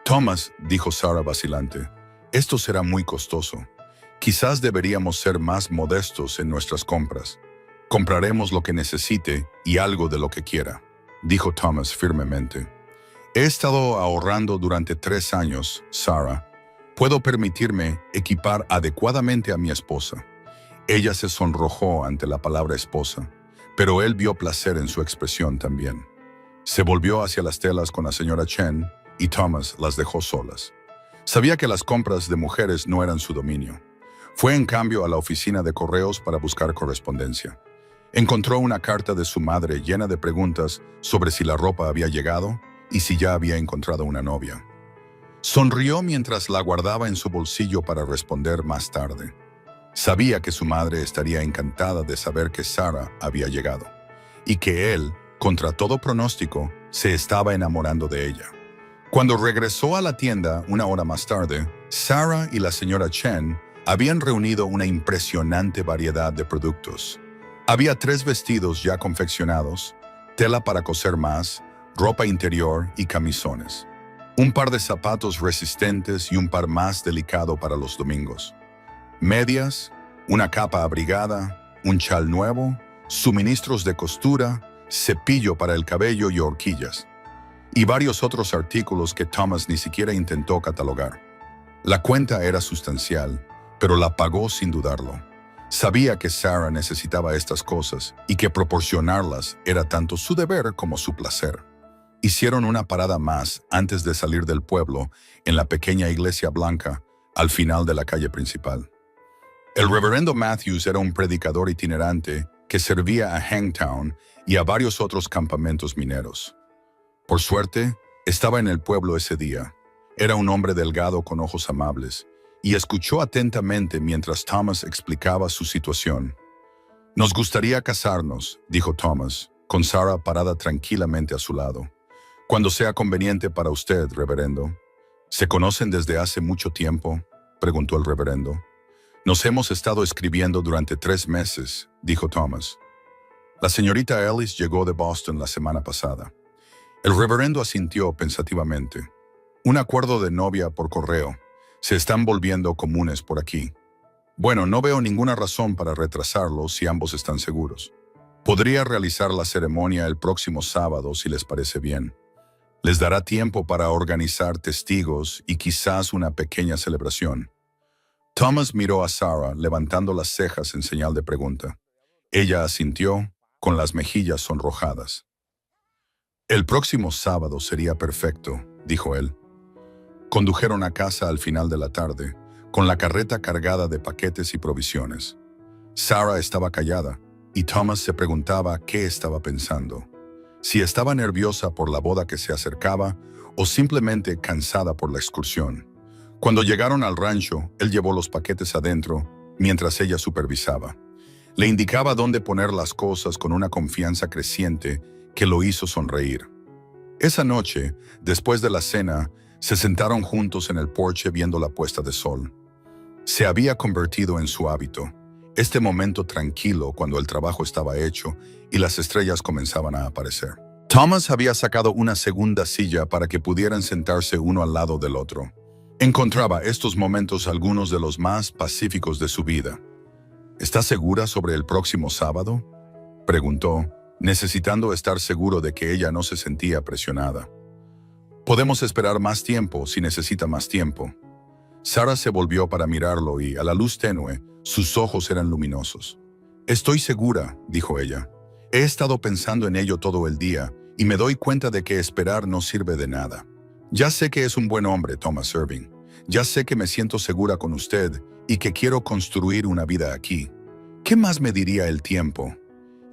Thomas, dijo Sarah vacilante, esto será muy costoso. Quizás deberíamos ser más modestos en nuestras compras. Compraremos lo que necesite y algo de lo que quiera, dijo Thomas firmemente. He estado ahorrando durante 3 años, Sarah. Puedo permitirme equipar adecuadamente a mi esposa. Ella se sonrojó ante la palabra esposa, pero él vio placer en su expresión también. Se volvió hacia las telas con la señora Chen y Thomas las dejó solas. Sabía que las compras de mujeres no eran su dominio. Fue en cambio a la oficina de correos para buscar correspondencia. Encontró una carta de su madre llena de preguntas sobre si la ropa había llegado y si ya había encontrado una novia. Sonrió mientras la guardaba en su bolsillo para responder más tarde. Sabía que su madre estaría encantada de saber que Sarah había llegado y que él, contra todo pronóstico, se estaba enamorando de ella. Cuando regresó a la tienda una hora más tarde, Sarah y la señora Chen habían reunido una impresionante variedad de productos. Había 3 vestidos ya confeccionados, tela para coser más, ropa interior y camisones. Un par de zapatos resistentes y un par más delicado para los domingos. Medias, una capa abrigada, un chal nuevo, suministros de costura, cepillo para el cabello y horquillas. Y varios otros artículos que Thomas ni siquiera intentó catalogar. La cuenta era sustancial, pero la pagó sin dudarlo. Sabía que Sarah necesitaba estas cosas y que proporcionarlas era tanto su deber como su placer. Hicieron una parada más antes de salir del pueblo en la pequeña iglesia blanca al final de la calle principal. El reverendo Matthews era un predicador itinerante que servía a Hangtown y a varios otros campamentos mineros. Por suerte, estaba en el pueblo ese día. Era un hombre delgado con ojos amables y escuchó atentamente mientras Thomas explicaba su situación. «Nos gustaría casarnos», dijo Thomas, con Sarah parada tranquilamente a su lado. «Cuando sea conveniente para usted, reverendo». «¿Se conocen desde hace mucho tiempo?», preguntó el reverendo. «Nos hemos estado escribiendo durante 3 meses», dijo Thomas. «La señorita Ellis llegó de Boston la semana pasada». El reverendo asintió pensativamente. «Un acuerdo de novia por correo. Se están volviendo comunes por aquí. Bueno, no veo ninguna razón para retrasarlo si ambos están seguros. Podría realizar la ceremonia el próximo sábado si les parece bien. Les dará tiempo para organizar testigos y quizás una pequeña celebración». Thomas miró a Sarah levantando las cejas en señal de pregunta. Ella asintió, con las mejillas sonrojadas. «El próximo sábado sería perfecto», dijo él. Condujeron a casa al final de la tarde, con la carreta cargada de paquetes y provisiones. Sarah estaba callada, y Thomas se preguntaba qué estaba pensando. Si estaba nerviosa por la boda que se acercaba, o simplemente cansada por la excursión. Cuando llegaron al rancho, él llevó los paquetes adentro, mientras ella supervisaba. Le indicaba dónde poner las cosas con una confianza creciente que lo hizo sonreír. Esa noche, después de la cena, se sentaron juntos en el porche viendo la puesta de sol. Se había convertido en su hábito, este momento tranquilo cuando el trabajo estaba hecho y las estrellas comenzaban a aparecer. Thomas había sacado una segunda silla para que pudieran sentarse uno al lado del otro. Encontraba estos momentos algunos de los más pacíficos de su vida. «¿Está segura sobre el próximo sábado?», preguntó, necesitando estar seguro de que ella no se sentía presionada. «Podemos esperar más tiempo si necesita más tiempo». Sarah se volvió para mirarlo y, a la luz tenue, sus ojos eran luminosos. «Estoy segura», dijo ella. «He estado pensando en ello todo el día y me doy cuenta de que esperar no sirve de nada. Ya sé que es un buen hombre, Thomas Irving. Ya sé que me siento segura con usted y que quiero construir una vida aquí. ¿Qué más me diría el tiempo?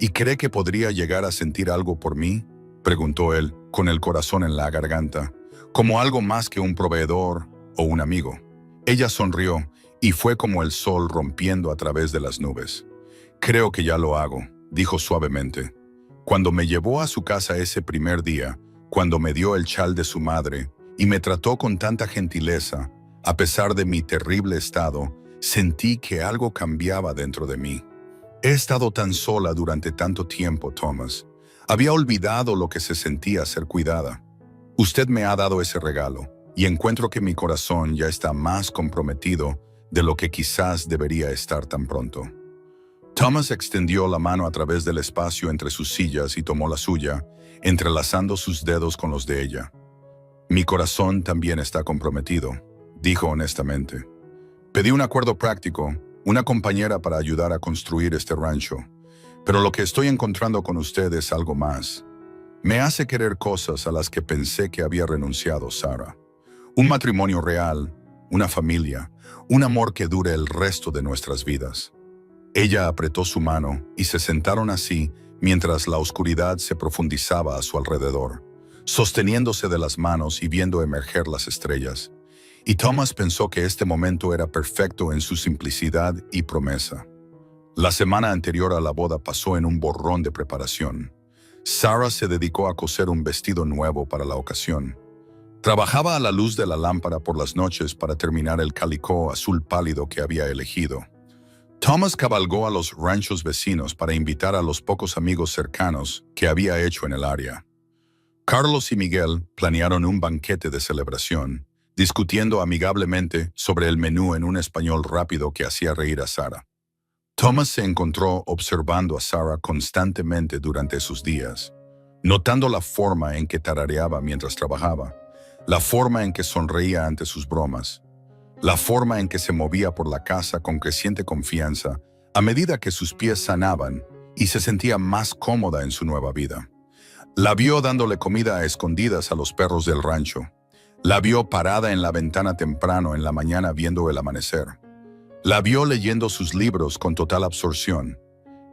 ¿Y cree que podría llegar a sentir algo por mí?», preguntó él, con el corazón en la garganta, como algo más que un proveedor o un amigo. Ella sonrió y fue como el sol rompiendo a través de las nubes. «Creo que ya lo hago», dijo suavemente. Cuando me llevó a su casa ese primer día, cuando me dio el chal de su madre y me trató con tanta gentileza, a pesar de mi terrible estado, sentí que algo cambiaba dentro de mí. He estado tan sola durante tanto tiempo, Thomas. Había olvidado lo que se sentía ser cuidada. Usted me ha dado ese regalo, y encuentro que mi corazón ya está más comprometido de lo que quizás debería estar tan pronto. Thomas extendió la mano a través del espacio entre sus sillas y tomó la suya, entrelazando sus dedos con los de ella. Mi corazón también está comprometido, dijo honestamente. Pedí un acuerdo práctico, una compañera para ayudar a construir este rancho, pero lo que estoy encontrando con usted es algo más. Me hace querer cosas a las que pensé que había renunciado, Sarah. Un matrimonio real, una familia, un amor que dure el resto de nuestras vidas. Ella apretó su mano y se sentaron así mientras la oscuridad se profundizaba a su alrededor, sosteniéndose de las manos y viendo emerger las estrellas. Y Thomas pensó que este momento era perfecto en su simplicidad y promesa. La semana anterior a la boda pasó en un borrón de preparación. Sarah se dedicó a coser un vestido nuevo para la ocasión. Trabajaba a la luz de la lámpara por las noches para terminar el calicó azul pálido que había elegido. Thomas cabalgó a los ranchos vecinos para invitar a los pocos amigos cercanos que había hecho en el área. Carlos y Miguel planearon un banquete de celebración, discutiendo amigablemente sobre el menú en un español rápido que hacía reír a Sarah. Thomas se encontró observando a Sarah constantemente durante sus días, notando la forma en que tarareaba mientras trabajaba, la forma en que sonreía ante sus bromas, la forma en que se movía por la casa con creciente confianza a medida que sus pies sanaban y se sentía más cómoda en su nueva vida. La vio dándole comida a escondidas a los perros del rancho. La vio parada en la ventana temprano en la mañana viendo el amanecer. La vio leyendo sus libros con total absorción.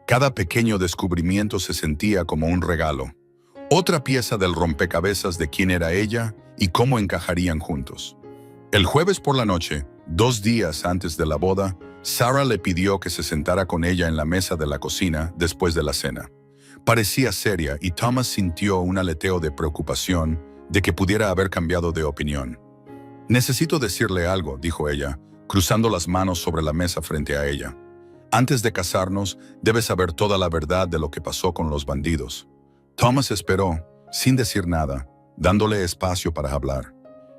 Cada pequeño descubrimiento se sentía como un regalo, otra pieza del rompecabezas de quién era ella y cómo encajarían juntos. El jueves por la noche, 2 días antes de la boda, Sarah le pidió que se sentara con ella en la mesa de la cocina después de la cena. Parecía seria y Thomas sintió un aleteo de preocupación de que pudiera haber cambiado de opinión. «Necesito decirle algo», dijo ella, cruzando las manos sobre la mesa frente a ella. «Antes de casarnos, debes saber toda la verdad de lo que pasó con los bandidos». Thomas esperó, sin decir nada, dándole espacio para hablar.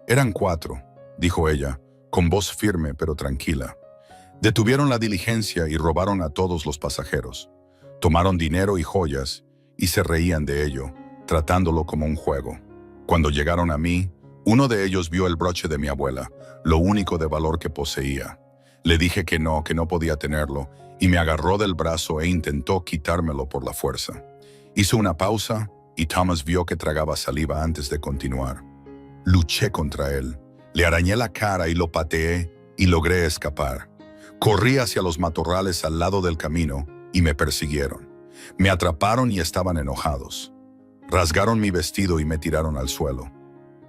«Eran 4», dijo ella, con voz firme pero tranquila. «Detuvieron la diligencia y robaron a todos los pasajeros. Tomaron dinero y joyas y se reían de ello, tratándolo como un juego. Cuando llegaron a mí, uno de ellos vio el broche de mi abuela, lo único de valor que poseía. Le dije que no podía tenerlo, y me agarró del brazo e intentó quitármelo por la fuerza. Hizo una pausa y Thomas vio que tragaba saliva antes de continuar. Luché contra él. Le arañé la cara y lo pateé y logré escapar. Corrí hacia los matorrales al lado del camino y me persiguieron. Me atraparon y estaban enojados. Rasgaron mi vestido y me tiraron al suelo.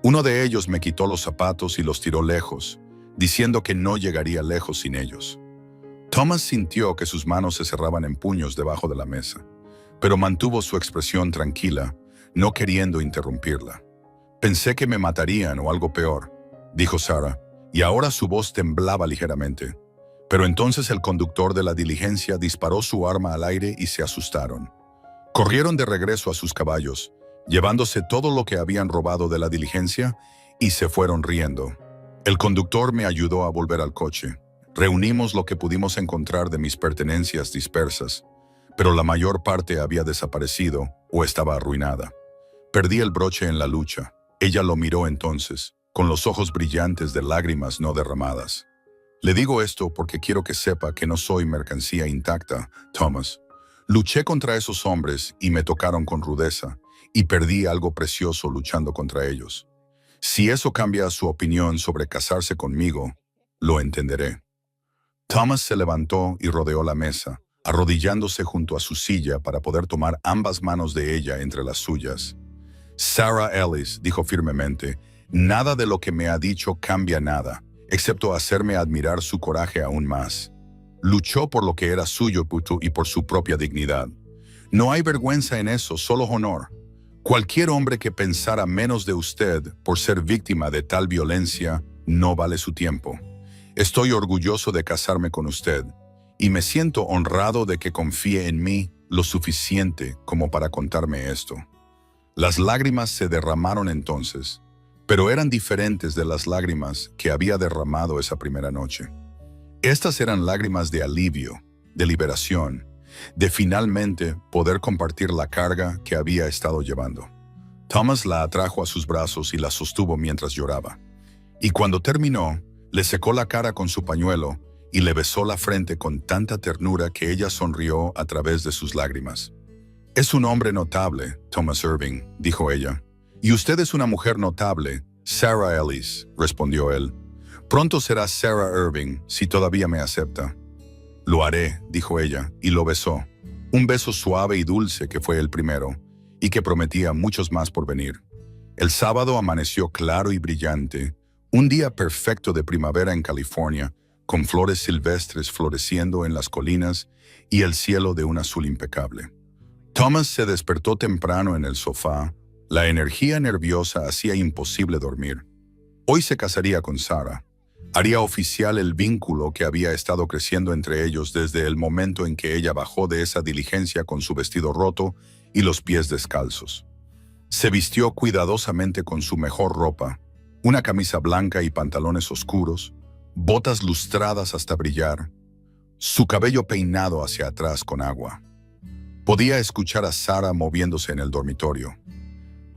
Uno de ellos me quitó los zapatos y los tiró lejos, diciendo que no llegaría lejos sin ellos. Thomas sintió que sus manos se cerraban en puños debajo de la mesa, pero mantuvo su expresión tranquila, no queriendo interrumpirla. «Pensé que me matarían o algo peor», dijo Sarah, y ahora su voz temblaba ligeramente. Pero entonces el conductor de la diligencia disparó su arma al aire y se asustaron. Corrieron de regreso a sus caballos, llevándose todo lo que habían robado de la diligencia, y se fueron riendo. El conductor me ayudó a volver al coche. Reunimos lo que pudimos encontrar de mis pertenencias dispersas, pero la mayor parte había desaparecido o estaba arruinada. Perdí el broche en la lucha. Ella lo miró entonces, con los ojos brillantes de lágrimas no derramadas. «Le digo esto porque quiero que sepa que no soy mercancía intacta, Thomas. Luché contra esos hombres y me tocaron con rudeza, y perdí algo precioso luchando contra ellos. Si eso cambia su opinión sobre casarse conmigo, lo entenderé». Thomas se levantó y rodeó la mesa, arrodillándose junto a su silla para poder tomar ambas manos de ella entre las suyas. «Sarah Ellis», dijo firmemente, «nada de lo que me ha dicho cambia nada, excepto hacerme admirar su coraje aún más. Luchó por lo que era suyo y por su propia dignidad. No hay vergüenza en eso, solo honor. Cualquier hombre que pensara menos de usted por ser víctima de tal violencia no vale su tiempo. Estoy orgulloso de casarme con usted y me siento honrado de que confíe en mí lo suficiente como para contarme esto. Las lágrimas se derramaron entonces, pero eran diferentes de las lágrimas que había derramado esa primera noche. Estas eran lágrimas de alivio, de liberación, de finalmente poder compartir la carga que había estado llevando. Thomas la atrajo a sus brazos y la sostuvo mientras lloraba. Y cuando terminó, le secó la cara con su pañuelo y le besó la frente con tanta ternura que ella sonrió a través de sus lágrimas. «Es un hombre notable, Thomas Irving», dijo ella. «Y usted es una mujer notable, Sarah Ellis», respondió él. «Pronto será Sarah Irving, si todavía me acepta». «Lo haré», dijo ella, y lo besó. Un beso suave y dulce que fue el primero, y que prometía muchos más por venir. El sábado amaneció claro y brillante, un día perfecto de primavera en California, con flores silvestres floreciendo en las colinas y el cielo de un azul impecable. Thomas se despertó temprano en el sofá. La energía nerviosa hacía imposible dormir. Hoy se casaría con Sarah. Haría oficial el vínculo que había estado creciendo entre ellos desde el momento en que ella bajó de esa diligencia con su vestido roto y los pies descalzos. Se vistió cuidadosamente con su mejor ropa, una camisa blanca y pantalones oscuros, botas lustradas hasta brillar, su cabello peinado hacia atrás con agua. Podía escuchar a Sarah moviéndose en el dormitorio.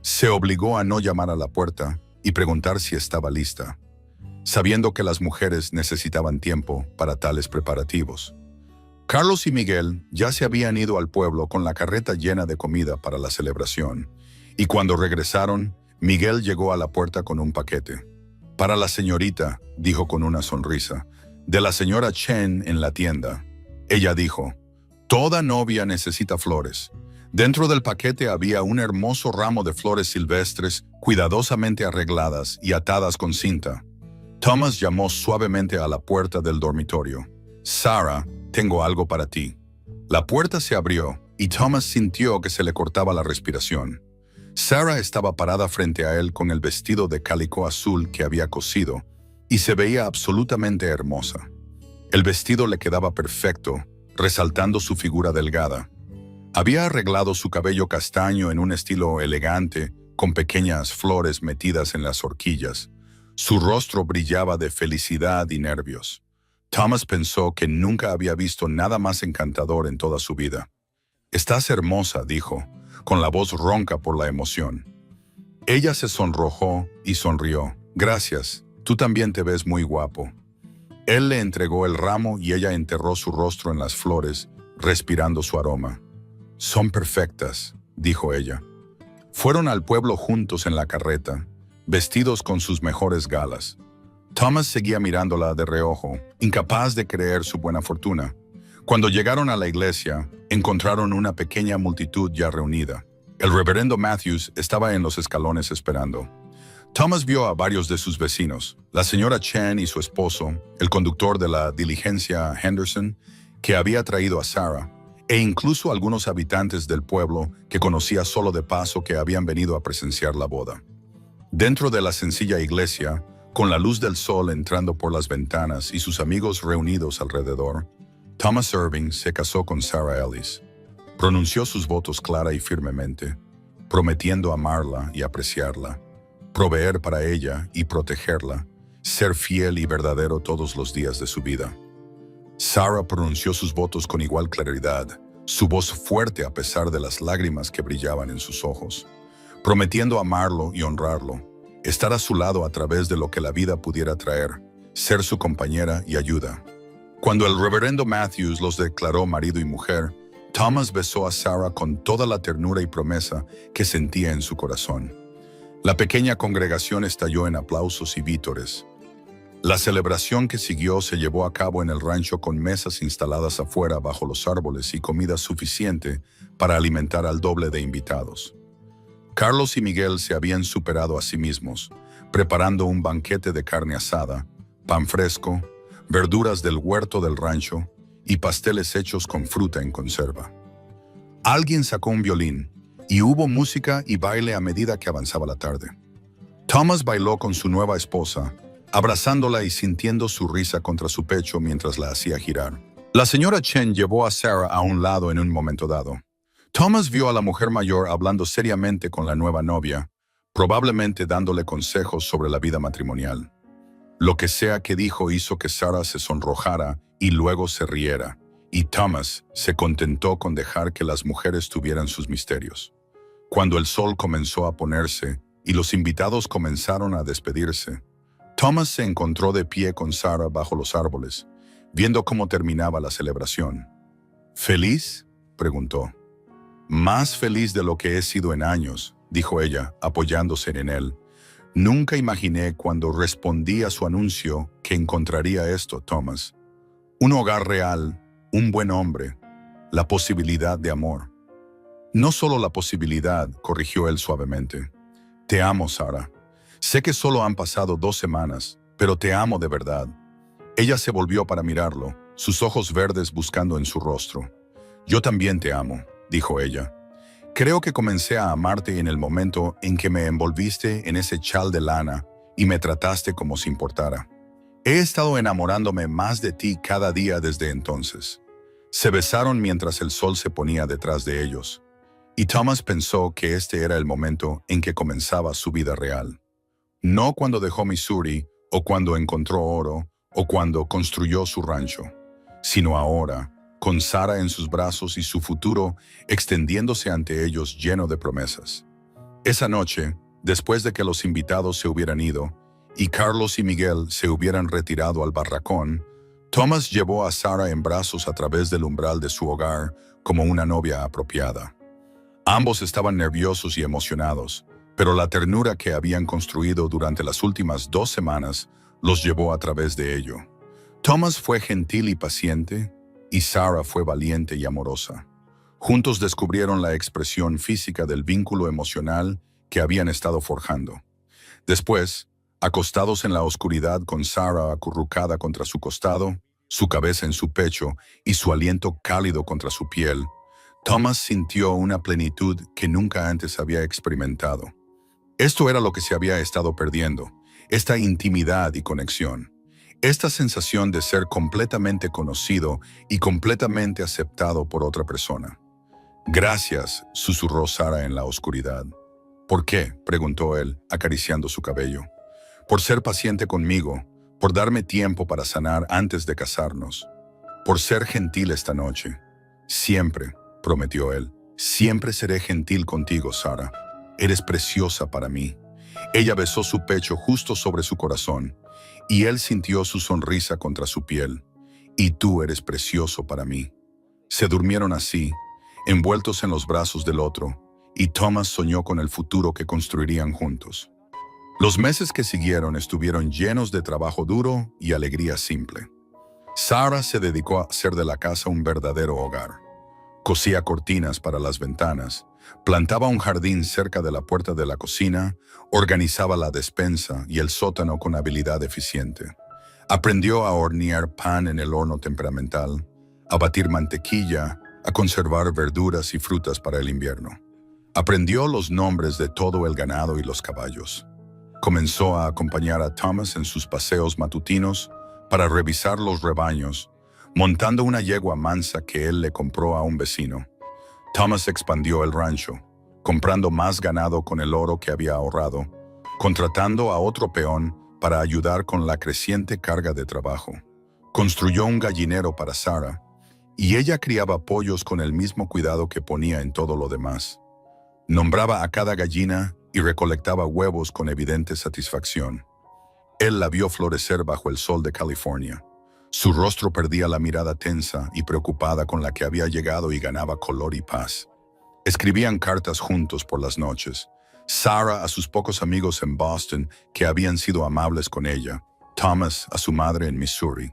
Se obligó a no llamar a la puerta y preguntar si estaba lista, sabiendo que las mujeres necesitaban tiempo para tales preparativos. Carlos y Miguel ya se habían ido al pueblo con la carreta llena de comida para la celebración, y cuando regresaron, Miguel llegó a la puerta con un paquete. «Para la señorita», dijo con una sonrisa, «de la señora Chen en la tienda». Ella dijo, «Toda novia necesita flores». Dentro del paquete había un hermoso ramo de flores silvestres cuidadosamente arregladas y atadas con cinta. Thomas llamó suavemente a la puerta del dormitorio. «Sarah, tengo algo para ti». La puerta se abrió y Thomas sintió que se le cortaba la respiración. Sarah estaba parada frente a él con el vestido de cálico azul que había cosido y se veía absolutamente hermosa. El vestido le quedaba perfecto, resaltando su figura delgada. Había arreglado su cabello castaño en un estilo elegante, con pequeñas flores metidas en las horquillas. Su rostro brillaba de felicidad y nervios. Thomas pensó que nunca había visto nada más encantador en toda su vida. «Estás hermosa», dijo, con la voz ronca por la emoción. Ella se sonrojó y sonrió. «Gracias, tú también te ves muy guapo». Él le entregó el ramo y ella enterró su rostro en las flores, respirando su aroma. «Son perfectas», dijo ella. Fueron al pueblo juntos en la carreta, vestidos con sus mejores galas. Thomas seguía mirándola de reojo, incapaz de creer su buena fortuna. Cuando llegaron a la iglesia, encontraron una pequeña multitud ya reunida. El reverendo Matthews estaba en los escalones esperando. Thomas vio a varios de sus vecinos, la señora Chen y su esposo, el conductor de la diligencia Henderson, que había traído a Sarah, e incluso algunos habitantes del pueblo que conocía solo de paso que habían venido a presenciar la boda. Dentro de la sencilla iglesia, con la luz del sol entrando por las ventanas y sus amigos reunidos alrededor, Thomas Irving se casó con Sarah Ellis. Pronunció sus votos clara y firmemente, prometiendo amarla y apreciarla, proveer para ella y protegerla, ser fiel y verdadero todos los días de su vida. Sarah pronunció sus votos con igual claridad, su voz fuerte a pesar de las lágrimas que brillaban en sus ojos, prometiendo amarlo y honrarlo, estar a su lado a través de lo que la vida pudiera traer, ser su compañera y ayuda. Cuando el reverendo Matthews los declaró marido y mujer, Thomas besó a Sarah con toda la ternura y promesa que sentía en su corazón. La pequeña congregación estalló en aplausos y vítores. La celebración que siguió se llevó a cabo en el rancho con mesas instaladas afuera bajo los árboles y comida suficiente para alimentar al doble de invitados. Carlos y Miguel se habían superado a sí mismos, preparando un banquete de carne asada, pan fresco, verduras del huerto del rancho y pasteles hechos con fruta en conserva. Alguien sacó un violín, y hubo música y baile a medida que avanzaba la tarde. Thomas bailó con su nueva esposa, abrazándola y sintiendo su risa contra su pecho mientras la hacía girar. La señora Chen llevó a Sarah a un lado en un momento dado. Thomas vio a la mujer mayor hablando seriamente con la nueva novia, probablemente dándole consejos sobre la vida matrimonial. Lo que sea que dijo hizo que Sarah se sonrojara y luego se riera, y Thomas se contentó con dejar que las mujeres tuvieran sus misterios. Cuando el sol comenzó a ponerse y los invitados comenzaron a despedirse, Thomas se encontró de pie con Sarah bajo los árboles, viendo cómo terminaba la celebración. ¿Feliz?, preguntó. Más feliz de lo que he sido en años, dijo ella, apoyándose en él. Nunca imaginé cuando respondí a su anuncio que encontraría esto, Thomas. Un hogar real, un buen hombre, la posibilidad de amor. No solo la posibilidad, corrigió él suavemente. Te amo, Sarah. Sé que solo han pasado 2 semanas, pero te amo de verdad. Ella se volvió para mirarlo, sus ojos verdes buscando en su rostro. Yo también te amo, dijo ella. Creo que comencé a amarte en el momento en que me envolviste en ese chal de lana y me trataste como si importara. He estado enamorándome más de ti cada día desde entonces. Se besaron mientras el sol se ponía detrás de ellos, y Thomas pensó que este era el momento en que comenzaba su vida real. No cuando dejó Missouri, o cuando encontró oro, o cuando construyó su rancho, sino ahora, con Sarah en sus brazos y su futuro extendiéndose ante ellos lleno de promesas. Esa noche, después de que los invitados se hubieran ido, y Carlos y Miguel se hubieran retirado al barracón, Thomas llevó a Sarah en brazos a través del umbral de su hogar como una novia apropiada. Ambos estaban nerviosos y emocionados, pero la ternura que habían construido durante las últimas 2 semanas los llevó a través de ello. Thomas fue gentil y paciente, y Sarah fue valiente y amorosa. Juntos descubrieron la expresión física del vínculo emocional que habían estado forjando. Después, acostados en la oscuridad con Sarah acurrucada contra su costado, su cabeza en su pecho y su aliento cálido contra su piel, Thomas sintió una plenitud que nunca antes había experimentado. Esto era lo que se había estado perdiendo, esta intimidad y conexión. Esta sensación de ser completamente conocido y completamente aceptado por otra persona. Gracias, susurró Sarah en la oscuridad. ¿Por qué?, preguntó él, acariciando su cabello. Por ser paciente conmigo, por darme tiempo para sanar antes de casarnos, por ser gentil esta noche. Siempre, prometió él, siempre seré gentil contigo, Sarah. Eres preciosa para mí. Ella besó su pecho justo sobre su corazón, y él sintió su sonrisa contra su piel. Y tú eres precioso para mí. Se durmieron así, envueltos en los brazos del otro, y Thomas soñó con el futuro que construirían juntos. Los meses que siguieron estuvieron llenos de trabajo duro y alegría simple. Sarah se dedicó a hacer de la casa un verdadero hogar. Cosía cortinas para las ventanas, plantaba un jardín cerca de la puerta de la cocina, organizaba la despensa y el sótano con habilidad eficiente. Aprendió a hornear pan en el horno temperamental, a batir mantequilla, a conservar verduras y frutas para el invierno. Aprendió los nombres de todo el ganado y los caballos. Comenzó a acompañar a Thomas en sus paseos matutinos para revisar los rebaños, montando una yegua mansa que él le compró a un vecino. Thomas expandió el rancho, comprando más ganado con el oro que había ahorrado, contratando a otro peón para ayudar con la creciente carga de trabajo. Construyó un gallinero para Sarah, y ella criaba pollos con el mismo cuidado que ponía en todo lo demás. Nombraba a cada gallina y recolectaba huevos con evidente satisfacción. Él la vio florecer bajo el sol de California. Su rostro perdía la mirada tensa y preocupada con la que había llegado y ganaba color y paz. Escribían cartas juntos por las noches. Sarah a sus pocos amigos en Boston que habían sido amables con ella. Thomas a su madre en Missouri.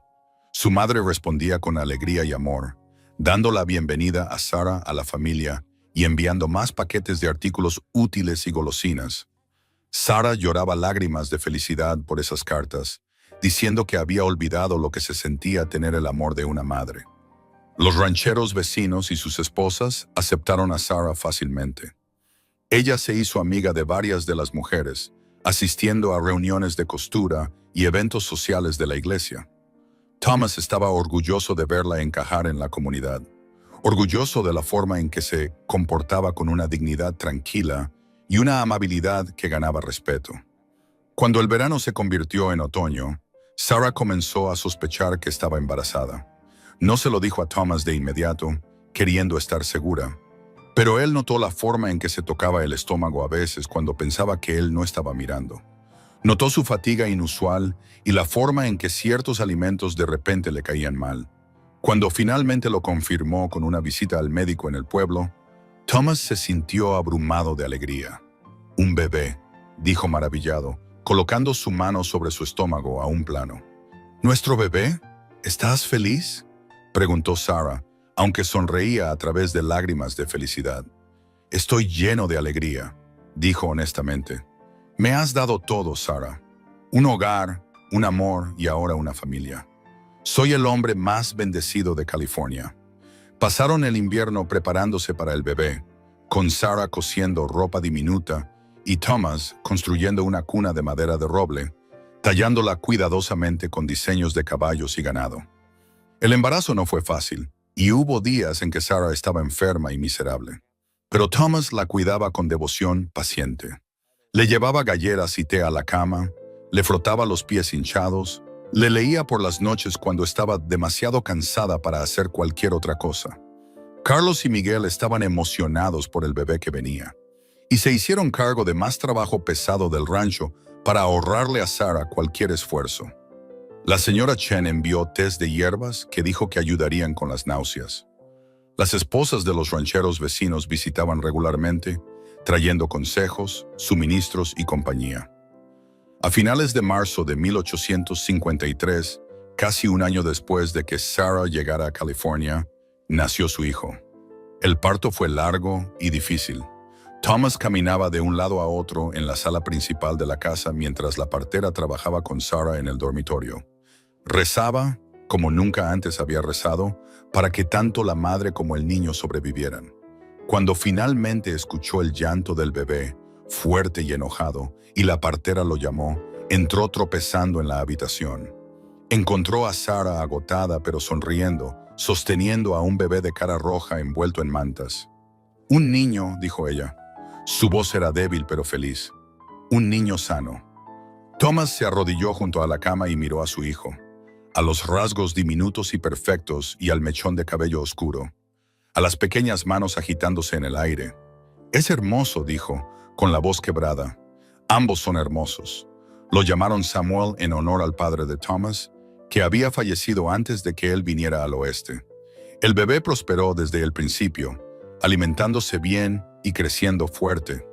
Su madre respondía con alegría y amor, dando la bienvenida a Sarah a la familia y enviando más paquetes de artículos útiles y golosinas. Sarah lloraba lágrimas de felicidad por esas cartas, diciendo que había olvidado lo que se sentía tener el amor de una madre. Los rancheros vecinos y sus esposas aceptaron a Sarah fácilmente. Ella se hizo amiga de varias de las mujeres, asistiendo a reuniones de costura y eventos sociales de la iglesia. Thomas estaba orgulloso de verla encajar en la comunidad, orgulloso de la forma en que se comportaba con una dignidad tranquila y una amabilidad que ganaba respeto. Cuando el verano se convirtió en otoño, Sarah comenzó a sospechar que estaba embarazada. No se lo dijo a Thomas de inmediato, queriendo estar segura, pero él notó la forma en que se tocaba el estómago a veces cuando pensaba que él no estaba mirando. Notó su fatiga inusual y la forma en que ciertos alimentos de repente le caían mal. Cuando finalmente lo confirmó con una visita al médico en el pueblo, Thomas se sintió abrumado de alegría. «Un bebé», dijo maravillado, colocando su mano sobre su estómago a un plano. «¿Nuestro bebé? ¿Estás feliz?», preguntó Sarah, aunque sonreía a través de lágrimas de felicidad. «Estoy lleno de alegría», dijo honestamente. «Me has dado todo, Sarah. Un hogar, un amor y ahora una familia. Soy el hombre más bendecido de California». Pasaron el invierno preparándose para el bebé, con Sarah cosiendo ropa diminuta y Thomas construyendo una cuna de madera de roble, tallándola cuidadosamente con diseños de caballos y ganado. El embarazo no fue fácil, y hubo días en que Sarah estaba enferma y miserable. Pero Thomas la cuidaba con devoción paciente. Le llevaba galletas y té a la cama, le frotaba los pies hinchados, le leía por las noches cuando estaba demasiado cansada para hacer cualquier otra cosa. Carlos y Miguel estaban emocionados por el bebé que venía, y se hicieron cargo de más trabajo pesado del rancho para ahorrarle a Sarah cualquier esfuerzo. La señora Chen envió tés de hierbas que dijo que ayudarían con las náuseas. Las esposas de los rancheros vecinos visitaban regularmente, trayendo consejos, suministros y compañía. A finales de marzo de 1853, casi un año después de que Sarah llegara a California, nació su hijo. El parto fue largo y difícil. Thomas caminaba de un lado a otro en la sala principal de la casa mientras la partera trabajaba con Sarah en el dormitorio. Rezaba, como nunca antes había rezado, para que tanto la madre como el niño sobrevivieran. Cuando finalmente escuchó el llanto del bebé, fuerte y enojado, y la partera lo llamó, entró tropezando en la habitación. Encontró a Sarah agotada pero sonriendo, sosteniendo a un bebé de cara roja envuelto en mantas. «Un niño», dijo ella. Su voz era débil pero feliz. «Un niño sano». Thomas se arrodilló junto a la cama y miró a su hijo, a los rasgos diminutos y perfectos y al mechón de cabello oscuro, a las pequeñas manos agitándose en el aire. «Es hermoso», dijo, con la voz quebrada. «Ambos son hermosos». Lo llamaron Samuel en honor al padre de Thomas, que había fallecido antes de que él viniera al oeste. El bebé prosperó desde el principio, alimentándose bien y creciendo fuerte.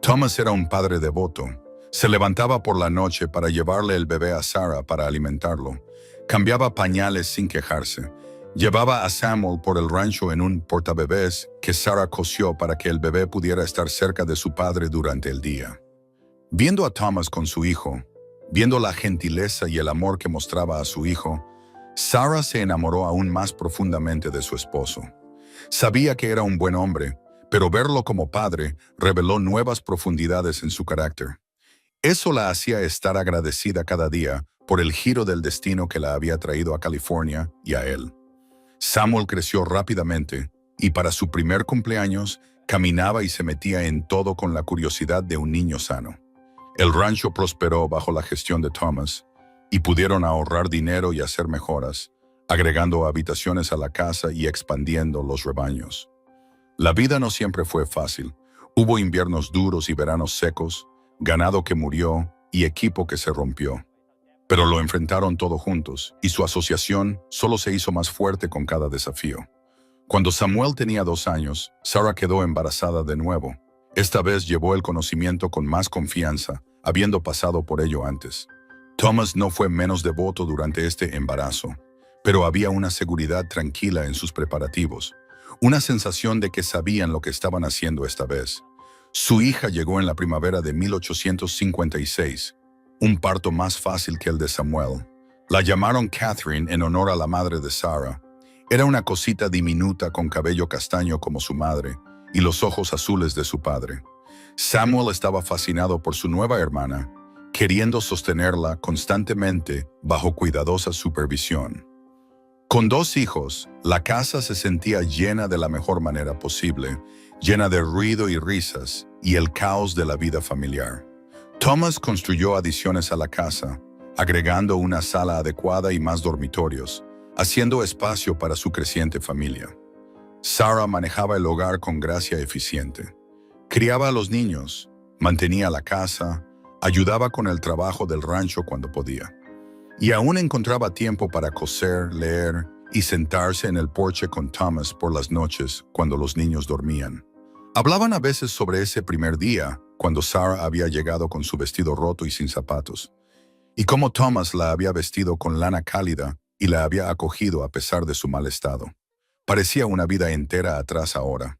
Thomas era un padre devoto. Se levantaba por la noche para llevarle el bebé a Sarah para alimentarlo. Cambiaba pañales sin quejarse. Llevaba a Samuel por el rancho en un portabebés que Sarah cosió para que el bebé pudiera estar cerca de su padre durante el día. Viendo a Thomas con su hijo, viendo la gentileza y el amor que mostraba a su hijo, Sarah se enamoró aún más profundamente de su esposo. Sabía que era un buen hombre, pero verlo como padre reveló nuevas profundidades en su carácter. Eso la hacía estar agradecida cada día por el giro del destino que la había traído a California y a él. Samuel creció rápidamente y para su primer cumpleaños caminaba y se metía en todo con la curiosidad de un niño sano. El rancho prosperó bajo la gestión de Thomas y pudieron ahorrar dinero y hacer mejoras, agregando habitaciones a la casa y expandiendo los rebaños. La vida no siempre fue fácil. Hubo inviernos duros y veranos secos, ganado que murió y equipo que se rompió. Pero lo enfrentaron todo juntos y su asociación solo se hizo más fuerte con cada desafío. Cuando Samuel tenía 2 años, Sarah quedó embarazada de nuevo. Esta vez llevó el conocimiento con más confianza, habiendo pasado por ello antes. Thomas no fue menos devoto durante este embarazo, pero había una seguridad tranquila en sus preparativos, una sensación de que sabían lo que estaban haciendo esta vez. Su hija llegó en la primavera de 1856, un parto más fácil que el de Samuel. La llamaron Catherine en honor a la madre de Sarah. Era una cosita diminuta con cabello castaño como su madre y los ojos azules de su padre. Samuel estaba fascinado por su nueva hermana, queriendo sostenerla constantemente bajo cuidadosa supervisión. Con 2 hijos, la casa se sentía llena de la mejor manera posible, llena de ruido y risas y el caos de la vida familiar. Thomas construyó adiciones a la casa, agregando una sala adecuada y más dormitorios, haciendo espacio para su creciente familia. Sarah manejaba el hogar con gracia eficiente. Criaba a los niños, mantenía la casa, ayudaba con el trabajo del rancho cuando podía. Y aún encontraba tiempo para coser, leer y sentarse en el porche con Thomas por las noches cuando los niños dormían. Hablaban a veces sobre ese primer día, cuando Sarah había llegado con su vestido roto y sin zapatos, y cómo Thomas la había vestido con lana cálida y la había acogido a pesar de su mal estado. Parecía una vida entera atrás ahora.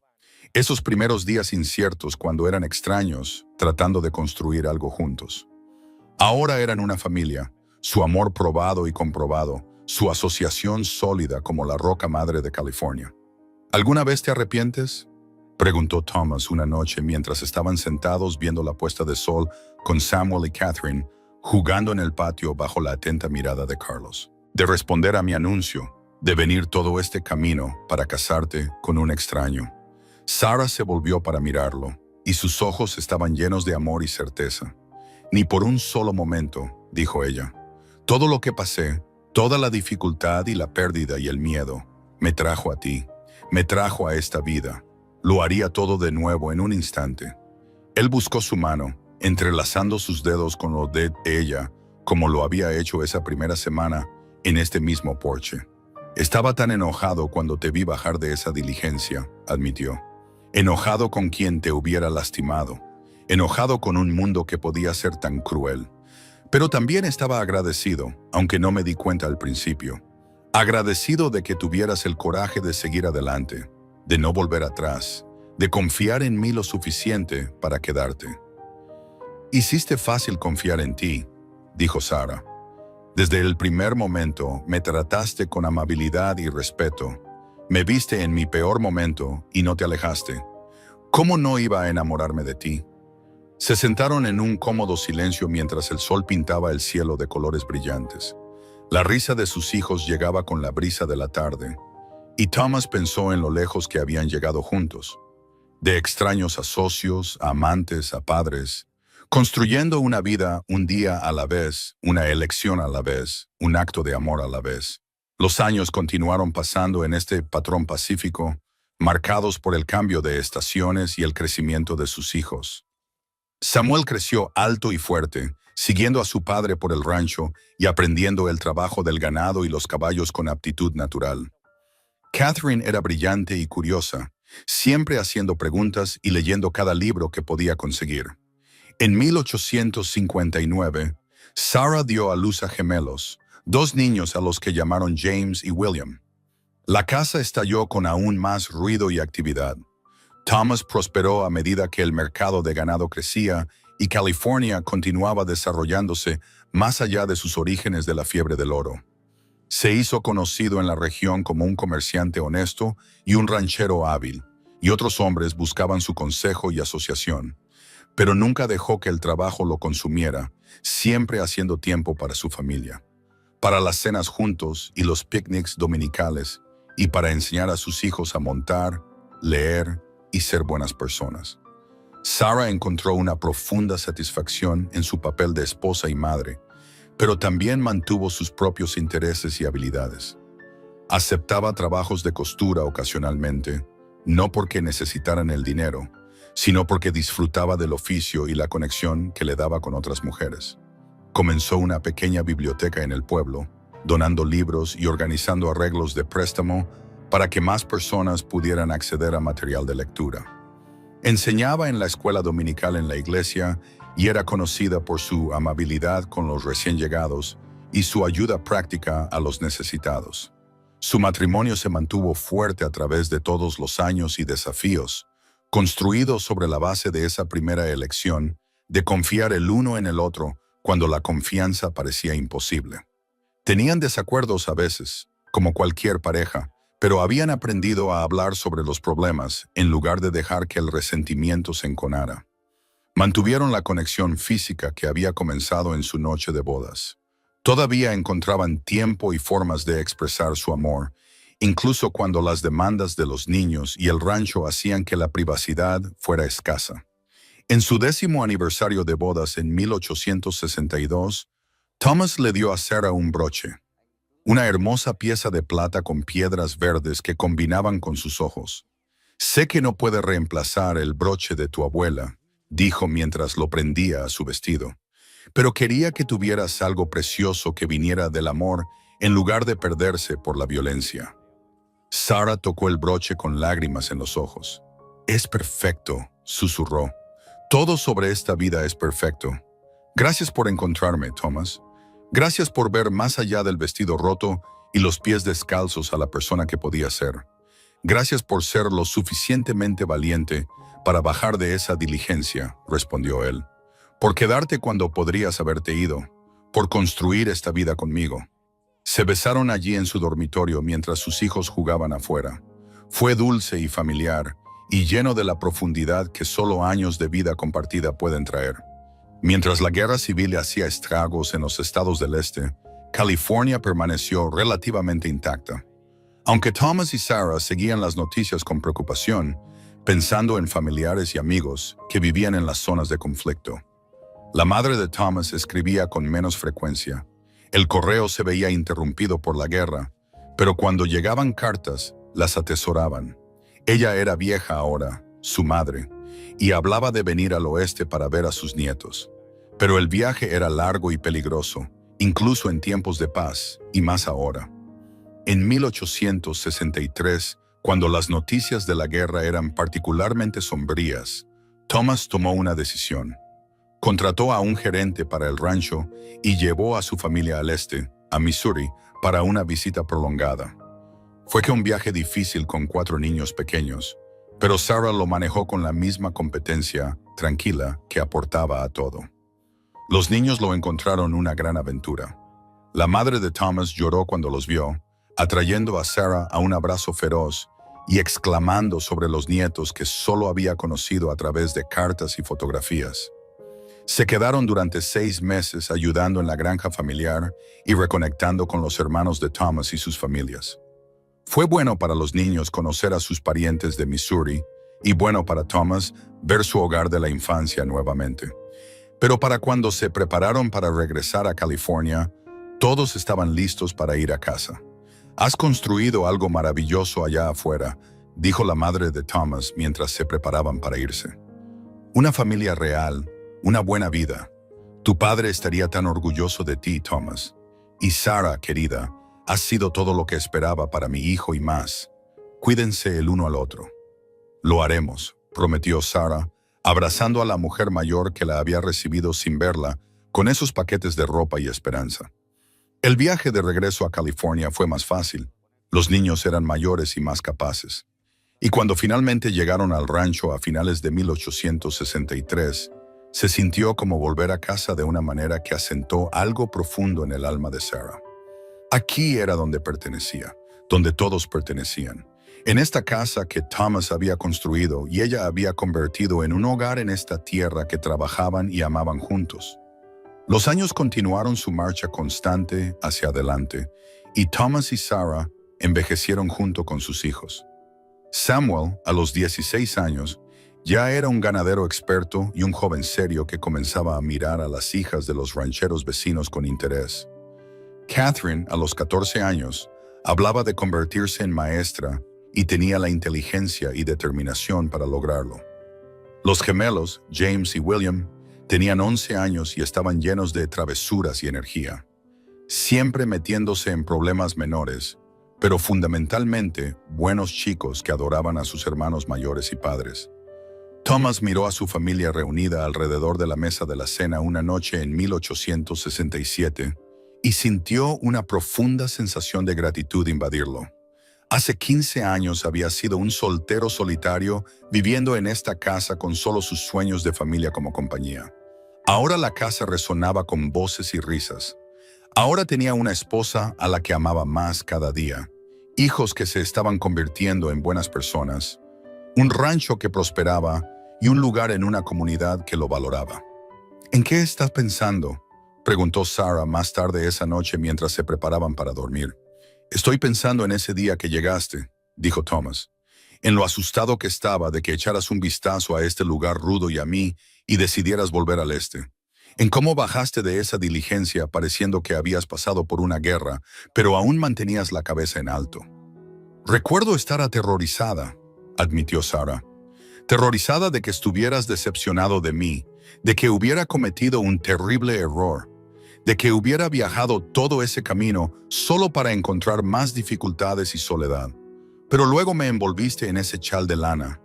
Esos primeros días inciertos cuando eran extraños, tratando de construir algo juntos. Ahora eran una familia, su amor probado y comprobado, su asociación sólida como la roca madre de California. ¿Alguna vez te arrepientes?, preguntó Thomas una noche mientras estaban sentados viendo la puesta de sol con Samuel y Catherine, jugando en el patio bajo la atenta mirada de Carlos. De responder a mi anuncio, de venir todo este camino para casarte con un extraño. Sarah se volvió para mirarlo, y sus ojos estaban llenos de amor y certeza. Ni por un solo momento, dijo ella. Todo lo que pasé, toda la dificultad y la pérdida y el miedo, me trajo a ti, me trajo a esta vida. Lo haría todo de nuevo en un instante. Él buscó su mano, entrelazando sus dedos con los de ella, como lo había hecho esa primera semana en este mismo porche. Estaba tan enojado cuando te vi bajar de esa diligencia, admitió. Enojado con quien te hubiera lastimado. Enojado con un mundo que podía ser tan cruel. Pero también estaba agradecido, aunque no me di cuenta al principio. Agradecido de que tuvieras el coraje de seguir adelante, de no volver atrás, de confiar en mí lo suficiente para quedarte. Hiciste fácil confiar en ti, dijo Sarah. Desde el primer momento me trataste con amabilidad y respeto. Me viste en mi peor momento y no te alejaste. ¿Cómo no iba a enamorarme de ti? Se sentaron en un cómodo silencio mientras el sol pintaba el cielo de colores brillantes. La risa de sus hijos llegaba con la brisa de la tarde, y Thomas pensó en lo lejos que habían llegado juntos. De extraños a socios, a amantes, a padres, construyendo una vida un día a la vez, una elección a la vez, un acto de amor a la vez. Los años continuaron pasando en este patrón pacífico, marcados por el cambio de estaciones y el crecimiento de sus hijos. Samuel creció alto y fuerte, siguiendo a su padre por el rancho y aprendiendo el trabajo del ganado y los caballos con aptitud natural. Catherine era brillante y curiosa, siempre haciendo preguntas y leyendo cada libro que podía conseguir. En 1859, Sarah dio a luz a gemelos, 2 niños a los que llamaron James y William. La casa estalló con aún más ruido y actividad. Thomas prosperó a medida que el mercado de ganado crecía y California continuaba desarrollándose más allá de sus orígenes de la fiebre del oro. Se hizo conocido en la región como un comerciante honesto y un ranchero hábil, y otros hombres buscaban su consejo y asociación. Pero nunca dejó que el trabajo lo consumiera, siempre haciendo tiempo para su familia, para las cenas juntos y los picnics dominicales, y para enseñar a sus hijos a montar, leer y ser buenas personas. Sarah encontró una profunda satisfacción en su papel de esposa y madre, pero también mantuvo sus propios intereses y habilidades. Aceptaba trabajos de costura ocasionalmente, no porque necesitaran el dinero, sino porque disfrutaba del oficio y la conexión que le daba con otras mujeres. Comenzó una pequeña biblioteca en el pueblo, donando libros y organizando arreglos de préstamo para que más personas pudieran acceder a material de lectura. Enseñaba en la escuela dominical en la iglesia y era conocida por su amabilidad con los recién llegados y su ayuda práctica a los necesitados. Su matrimonio se mantuvo fuerte a través de todos los años y desafíos, construido sobre la base de esa primera elección de confiar el uno en el otro cuando la confianza parecía imposible. Tenían desacuerdos a veces, como cualquier pareja, pero habían aprendido a hablar sobre los problemas en lugar de dejar que el resentimiento se enconara. Mantuvieron la conexión física que había comenzado en su noche de bodas. Todavía encontraban tiempo y formas de expresar su amor, incluso cuando las demandas de los niños y el rancho hacían que la privacidad fuera escasa. En su 10º aniversario de bodas en 1862, Thomas le dio a Sarah un broche, una hermosa pieza de plata con piedras verdes que combinaban con sus ojos. «Sé que no puede reemplazar el broche de tu abuela», dijo mientras lo prendía a su vestido, «pero quería que tuvieras algo precioso que viniera del amor en lugar de perderse por la violencia». Sarah tocó el broche con lágrimas en los ojos. «Es perfecto», susurró. «Todo sobre esta vida es perfecto. Gracias por encontrarme, Thomas. Gracias por ver más allá del vestido roto y los pies descalzos a la persona que podía ser. Gracias por ser lo suficientemente valiente para bajar de esa diligencia», respondió él. «Por quedarte cuando podrías haberte ido. Por construir esta vida conmigo». Se besaron allí en su dormitorio mientras sus hijos jugaban afuera. Fue dulce y familiar, y lleno de la profundidad que solo años de vida compartida pueden traer. Mientras la guerra civil hacía estragos en los estados del este, California permaneció relativamente intacta. Aunque Thomas y Sarah seguían las noticias con preocupación, pensando en familiares y amigos que vivían en las zonas de conflicto. La madre de Thomas escribía con menos frecuencia. El correo se veía interrumpido por la guerra, pero cuando llegaban cartas, las atesoraban. Ella era vieja ahora, su madre, y hablaba de venir al oeste para ver a sus nietos. Pero el viaje era largo y peligroso, incluso en tiempos de paz, y más ahora. En 1863, cuando las noticias de la guerra eran particularmente sombrías, Thomas tomó una decisión. Contrató a un gerente para el rancho y llevó a su familia al este, a Missouri, para una visita prolongada. Fue que un viaje difícil con 4 niños pequeños, pero Sarah lo manejó con la misma competencia tranquila que aportaba a todo. Los niños lo encontraron una gran aventura. La madre de Thomas lloró cuando los vio, atrayendo a Sarah a un abrazo feroz y exclamando sobre los nietos que solo había conocido a través de cartas y fotografías. Se quedaron durante 6 meses ayudando en la granja familiar y reconectando con los hermanos de Thomas y sus familias. Fue bueno para los niños conocer a sus parientes de Missouri y bueno para Thomas ver su hogar de la infancia nuevamente. Pero para cuando se prepararon para regresar a California, todos estaban listos para ir a casa. «Has construido algo maravilloso allá afuera», dijo la madre de Thomas mientras se preparaban para irse. «Una familia real, una buena vida. Tu padre estaría tan orgulloso de ti, Thomas. Y Sarah, querida, has sido todo lo que esperaba para mi hijo y más. Cuídense el uno al otro». «Lo haremos», prometió Sarah, abrazando a la mujer mayor que la había recibido sin verla, con esos paquetes de ropa y esperanza. El viaje de regreso a California fue más fácil. Los niños eran mayores y más capaces. Y cuando finalmente llegaron al rancho a finales de 1863, se sintió como volver a casa de una manera que asentó algo profundo en el alma de Sarah. Aquí era donde pertenecía, donde todos pertenecían. En esta casa que Thomas había construido y ella había convertido en un hogar en esta tierra que trabajaban y amaban juntos. Los años continuaron su marcha constante hacia adelante y Thomas y Sarah envejecieron junto con sus hijos. Samuel, a los 16 años, ya era un ganadero experto y un joven serio que comenzaba a mirar a las hijas de los rancheros vecinos con interés. Catherine, a los 14 años, hablaba de convertirse en maestra y tenía la inteligencia y determinación para lograrlo. Los gemelos, James y William, tenían 11 años y estaban llenos de travesuras y energía, siempre metiéndose en problemas menores, pero fundamentalmente buenos chicos que adoraban a sus hermanos mayores y padres. Thomas miró a su familia reunida alrededor de la mesa de la cena una noche en 1867 y sintió una profunda sensación de gratitud invadirlo. Hace 15 años había sido un soltero solitario viviendo en esta casa con solo sus sueños de familia como compañía. Ahora la casa resonaba con voces y risas. Ahora tenía una esposa a la que amaba más cada día hijos que se estaban convirtiendo en buenas personas, un rancho que prosperaba y un lugar en una comunidad que lo valoraba. ¿En qué estás pensando?, preguntó Sarah más tarde esa noche mientras se preparaban para dormir. Estoy pensando en ese día que llegaste, dijo Thomas, en lo asustado que estaba de que echaras un vistazo a este lugar rudo y a mí y decidieras volver al este. En cómo bajaste de esa diligencia pareciendo que habías pasado por una guerra, pero aún mantenías la cabeza en alto. Recuerdo estar aterrorizada, admitió Sarah. Terrorizada de que estuvieras decepcionado de mí, de que hubiera cometido un terrible error, de que hubiera viajado todo ese camino solo para encontrar más dificultades y soledad. Pero luego me envolviste en ese chal de lana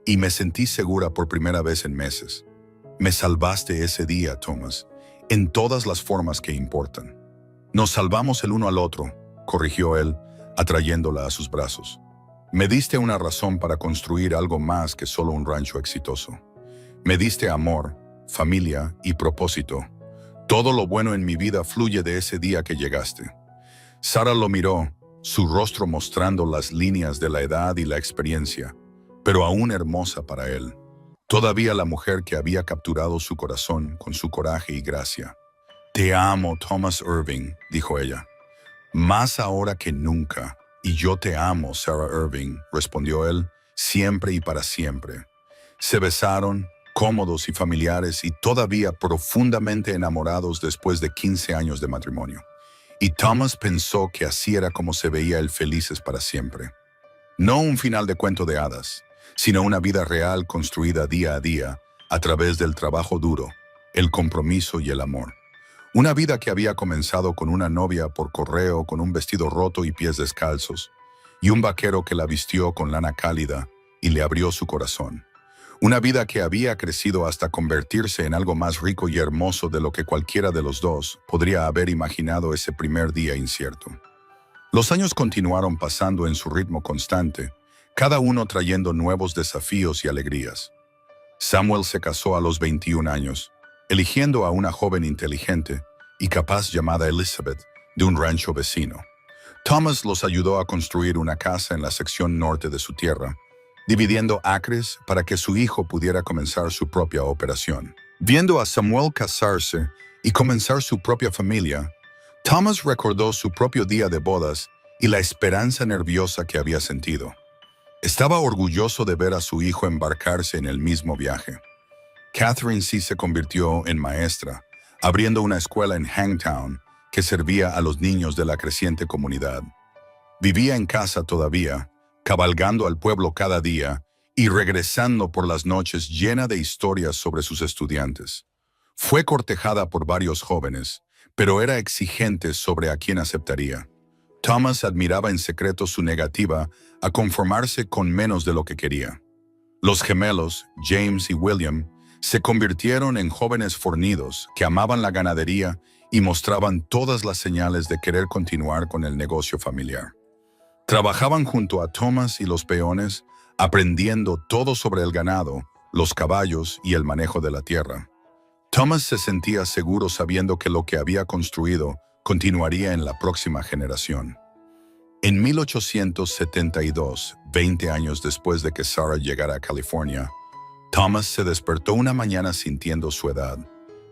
y me sentí segura por primera vez en meses. Me salvaste ese día, Thomas, en todas las formas que importan. Nos salvamos el uno al otro, corrigió él, atrayéndola a sus brazos. Me diste una razón para construir algo más que solo un rancho exitoso. Me diste amor, familia y propósito. Todo lo bueno en mi vida fluye de ese día que llegaste. Sarah lo miró, su rostro mostrando las líneas de la edad y la experiencia, pero aún hermosa para él. Todavía la mujer que había capturado su corazón con su coraje y gracia. Te amo, Thomas Irving, dijo ella. Más ahora que nunca. Y yo te amo, Sarah Irving, respondió él, siempre y para siempre. Se besaron, cómodos y familiares y todavía profundamente enamorados después de 15 años de matrimonio. Y Thomas pensó que así era como se veía el felices para siempre. No un final de cuento de hadas, sino una vida real construida día a día a través del trabajo duro, el compromiso y el amor. Una vida que había comenzado con una novia por correo con un vestido roto y pies descalzos, y un vaquero que la vistió con lana cálida y le abrió su corazón. Una vida que había crecido hasta convertirse en algo más rico y hermoso de lo que cualquiera de los dos podría haber imaginado ese primer día incierto. Los años continuaron pasando en su ritmo constante, cada uno trayendo nuevos desafíos y alegrías. Samuel se casó a los 21 años, eligiendo a una joven inteligente y capaz llamada Elizabeth, de un rancho vecino. Thomas los ayudó a construir una casa en la sección norte de su tierra, dividiendo acres para que su hijo pudiera comenzar su propia operación. Viendo a Samuel casarse y comenzar su propia familia, Thomas recordó su propio día de bodas y la esperanza nerviosa que había sentido. Estaba orgulloso de ver a su hijo embarcarse en el mismo viaje. Catherine sí se convirtió en maestra, abriendo una escuela en Hangtown que servía a los niños de la creciente comunidad. Vivía en casa todavía, cabalgando al pueblo cada día y regresando por las noches llena de historias sobre sus estudiantes. Fue cortejada por varios jóvenes, pero era exigente sobre a quién aceptaría. Thomas admiraba en secreto su negativa a conformarse con menos de lo que quería. Los gemelos, James y William, se convirtieron en jóvenes fornidos que amaban la ganadería y mostraban todas las señales de querer continuar con el negocio familiar. Trabajaban junto a Thomas y los peones, aprendiendo todo sobre el ganado, los caballos y el manejo de la tierra. Thomas se sentía seguro sabiendo que lo que había construido continuaría en la próxima generación. En 1872, 20 años después de que Sarah llegara a California, Thomas se despertó una mañana sintiendo su edad.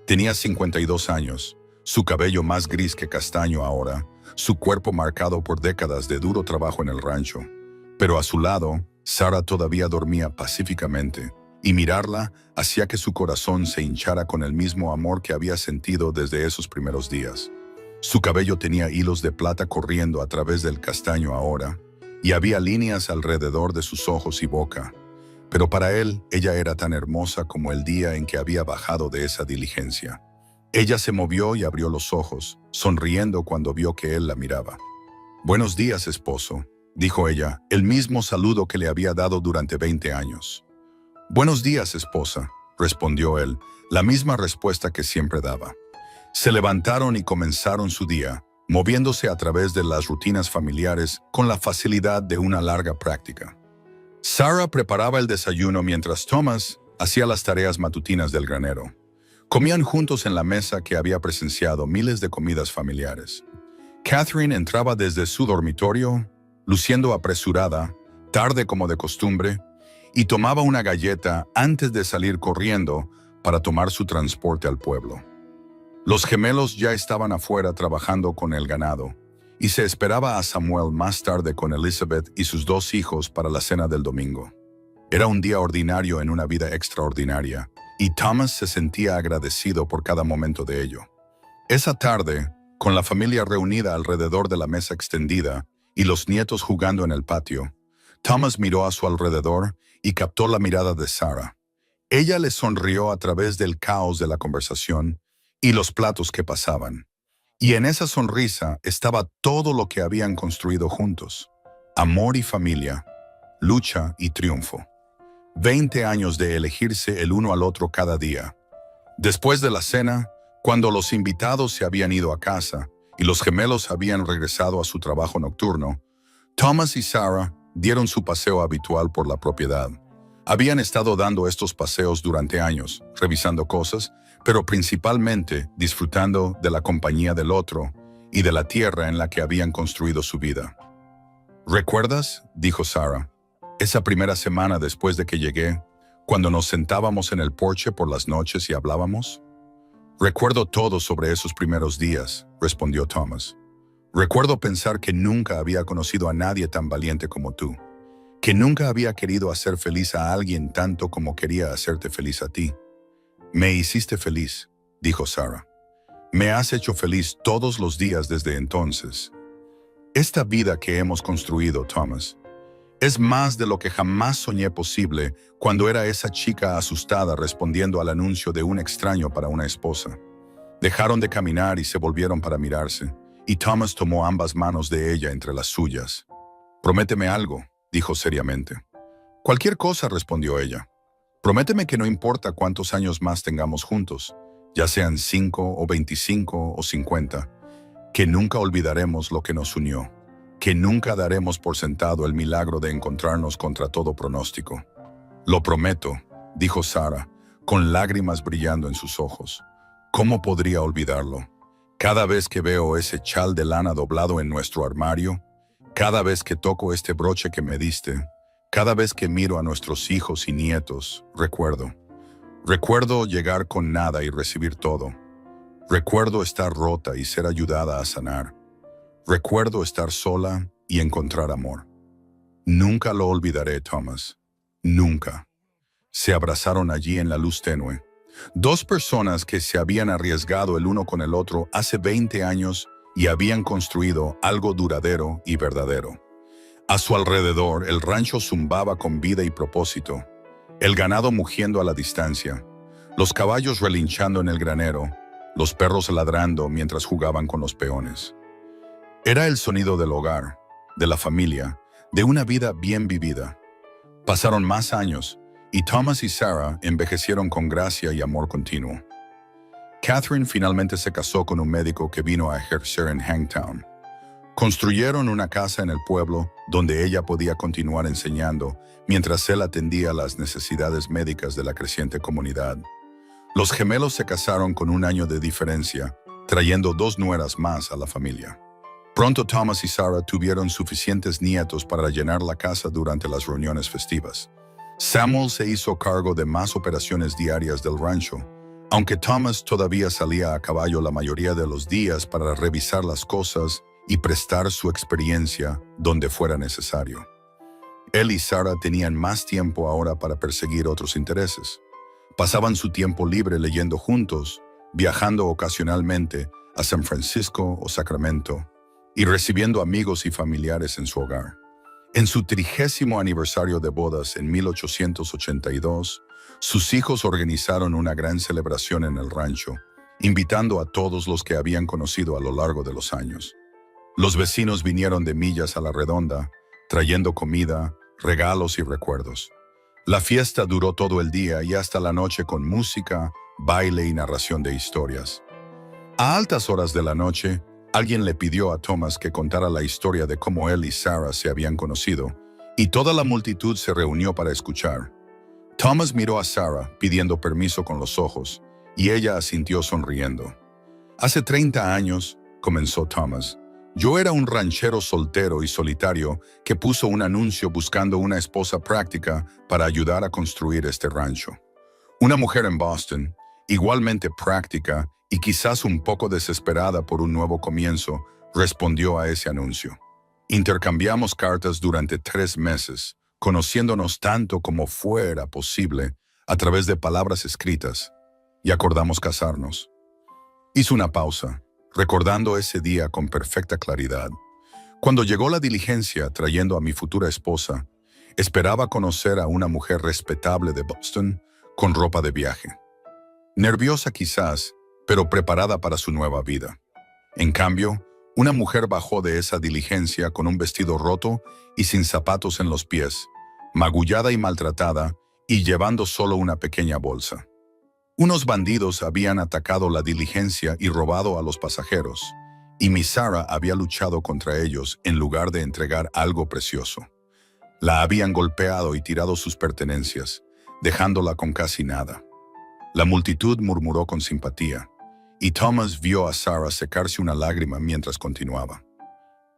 Tenía 52 años, su cabello más gris que castaño ahora, su cuerpo marcado por décadas de duro trabajo en el rancho. Pero a su lado, Sarah todavía dormía pacíficamente, y mirarla hacía que su corazón se hinchara con el mismo amor que había sentido desde esos primeros días. Su cabello tenía hilos de plata corriendo a través del castaño ahora, y había líneas alrededor de sus ojos y boca. Pero para él, ella era tan hermosa como el día en que había bajado de esa diligencia. Ella se movió y abrió los ojos, sonriendo cuando vio que él la miraba. «Buenos días, esposo», dijo ella, el mismo saludo que le había dado durante 20 años. «Buenos días, esposa», respondió él, la misma respuesta que siempre daba. Se levantaron y comenzaron su día, moviéndose a través de las rutinas familiares con la facilidad de una larga práctica. Sarah preparaba el desayuno mientras Thomas hacía las tareas matutinas del granero. Comían juntos en la mesa que había presenciado miles de comidas familiares. Catherine entraba desde su dormitorio, luciendo apresurada, tarde como de costumbre, y tomaba una galleta antes de salir corriendo para tomar su transporte al pueblo. Los gemelos ya estaban afuera trabajando con el ganado, y se esperaba a Samuel más tarde con Elizabeth y sus 2 hijos para la cena del domingo. Era un día ordinario en una vida extraordinaria, y Thomas se sentía agradecido por cada momento de ello. Esa tarde, con la familia reunida alrededor de la mesa extendida y los nietos jugando en el patio, Thomas miró a su alrededor y captó la mirada de Sarah. Ella le sonrió a través del caos de la conversación y los platos que pasaban. Y en esa sonrisa estaba todo lo que habían construido juntos: amor y familia, lucha y triunfo. 20 años de elegirse el uno al otro cada día. Después de la cena, cuando los invitados se habían ido a casa y los gemelos habían regresado a su trabajo nocturno, Thomas y Sarah dieron su paseo habitual por la propiedad. Habían estado dando estos paseos durante años, revisando cosas, pero principalmente disfrutando de la compañía del otro y de la tierra en la que habían construido su vida. ¿Recuerdas?, dijo Sarah, esa primera semana después de que llegué, cuando nos sentábamos en el porche por las noches y hablábamos. Recuerdo todo sobre esos primeros días, respondió Thomas. Recuerdo pensar que nunca había conocido a nadie tan valiente como tú, que nunca había querido hacer feliz a alguien tanto como quería hacerte feliz a ti. Me hiciste feliz, dijo Sarah. Me has hecho feliz todos los días desde entonces. Esta vida que hemos construido, Thomas, es más de lo que jamás soñé posible cuando era esa chica asustada respondiendo al anuncio de un extraño para una esposa. Dejaron de caminar y se volvieron para mirarse, y Thomas tomó ambas manos de ella entre las suyas. «Prométeme algo», dijo seriamente. «Cualquier cosa», respondió ella. «Prométeme que no importa cuántos años más tengamos juntos, ya sean 5 o 25 o 50, que nunca olvidaremos lo que nos unió, que nunca daremos por sentado el milagro de encontrarnos contra todo pronóstico». «Lo prometo», dijo Sarah, con lágrimas brillando en sus ojos. «¿Cómo podría olvidarlo? Cada vez que veo ese chal de lana doblado en nuestro armario, cada vez que toco este broche que me diste, cada vez que miro a nuestros hijos y nietos, recuerdo. Recuerdo llegar con nada y recibir todo. Recuerdo estar rota y ser ayudada a sanar. Recuerdo estar sola y encontrar amor. Nunca lo olvidaré, Thomas. Nunca». Se abrazaron allí en la luz tenue. 2 personas que se habían arriesgado el uno con el otro hace 20 años y habían construido algo duradero y verdadero. A su alrededor, el rancho zumbaba con vida y propósito, el ganado mugiendo a la distancia, los caballos relinchando en el granero, los perros ladrando mientras jugaban con los peones. Era el sonido del hogar, de la familia, de una vida bien vivida. Pasaron más años, y Thomas y Sarah envejecieron con gracia y amor continuo. Catherine finalmente se casó con un médico que vino a ejercer en Hangtown. Construyeron una casa en el pueblo donde ella podía continuar enseñando mientras él atendía las necesidades médicas de la creciente comunidad. Los gemelos se casaron con 1 año de diferencia, trayendo 2 nueras más a la familia. Pronto Thomas y Sarah tuvieron suficientes nietos para llenar la casa durante las reuniones festivas. Samuel se hizo cargo de más operaciones diarias del rancho, aunque Thomas todavía salía a caballo la mayoría de los días para revisar las cosas y prestar su experiencia donde fuera necesario. Él y Sarah tenían más tiempo ahora para perseguir otros intereses. Pasaban su tiempo libre leyendo juntos, viajando ocasionalmente a San Francisco o Sacramento y recibiendo amigos y familiares en su hogar. En su 30º aniversario de bodas en 1882, sus hijos organizaron una gran celebración en el rancho, invitando a todos los que habían conocido a lo largo de los años. Los vecinos vinieron de millas a la redonda, trayendo comida, regalos y recuerdos. La fiesta duró todo el día y hasta la noche con música, baile y narración de historias. A altas horas de la noche, alguien le pidió a Thomas que contara la historia de cómo él y Sarah se habían conocido, y toda la multitud se reunió para escuchar. Thomas miró a Sarah pidiendo permiso con los ojos, y ella asintió sonriendo. «Hace 30 años», comenzó Thomas, Yo era un ranchero soltero y solitario que puso un anuncio buscando una esposa práctica para ayudar a construir este rancho. Una mujer en Boston, igualmente práctica y quizás un poco desesperada por un nuevo comienzo, respondió a ese anuncio. Intercambiamos cartas durante 3 meses, conociéndonos tanto como fuera posible a través de palabras escritas, y acordamos casarnos. Hizo una pausa, recordando ese día con perfecta claridad. Cuando llegó la diligencia trayendo a mi futura esposa, esperaba conocer a una mujer respetable de Boston con ropa de viaje. Nerviosa quizás, pero preparada para su nueva vida. En cambio, una mujer bajó de esa diligencia con un vestido roto y sin zapatos en los pies, magullada y maltratada, y llevando solo una pequeña bolsa. Unos bandidos habían atacado la diligencia y robado a los pasajeros, y Miss Sarah había luchado contra ellos en lugar de entregar algo precioso. La habían golpeado y tirado sus pertenencias, dejándola con casi nada. La multitud murmuró con simpatía, y Thomas vio a Sarah secarse una lágrima mientras continuaba.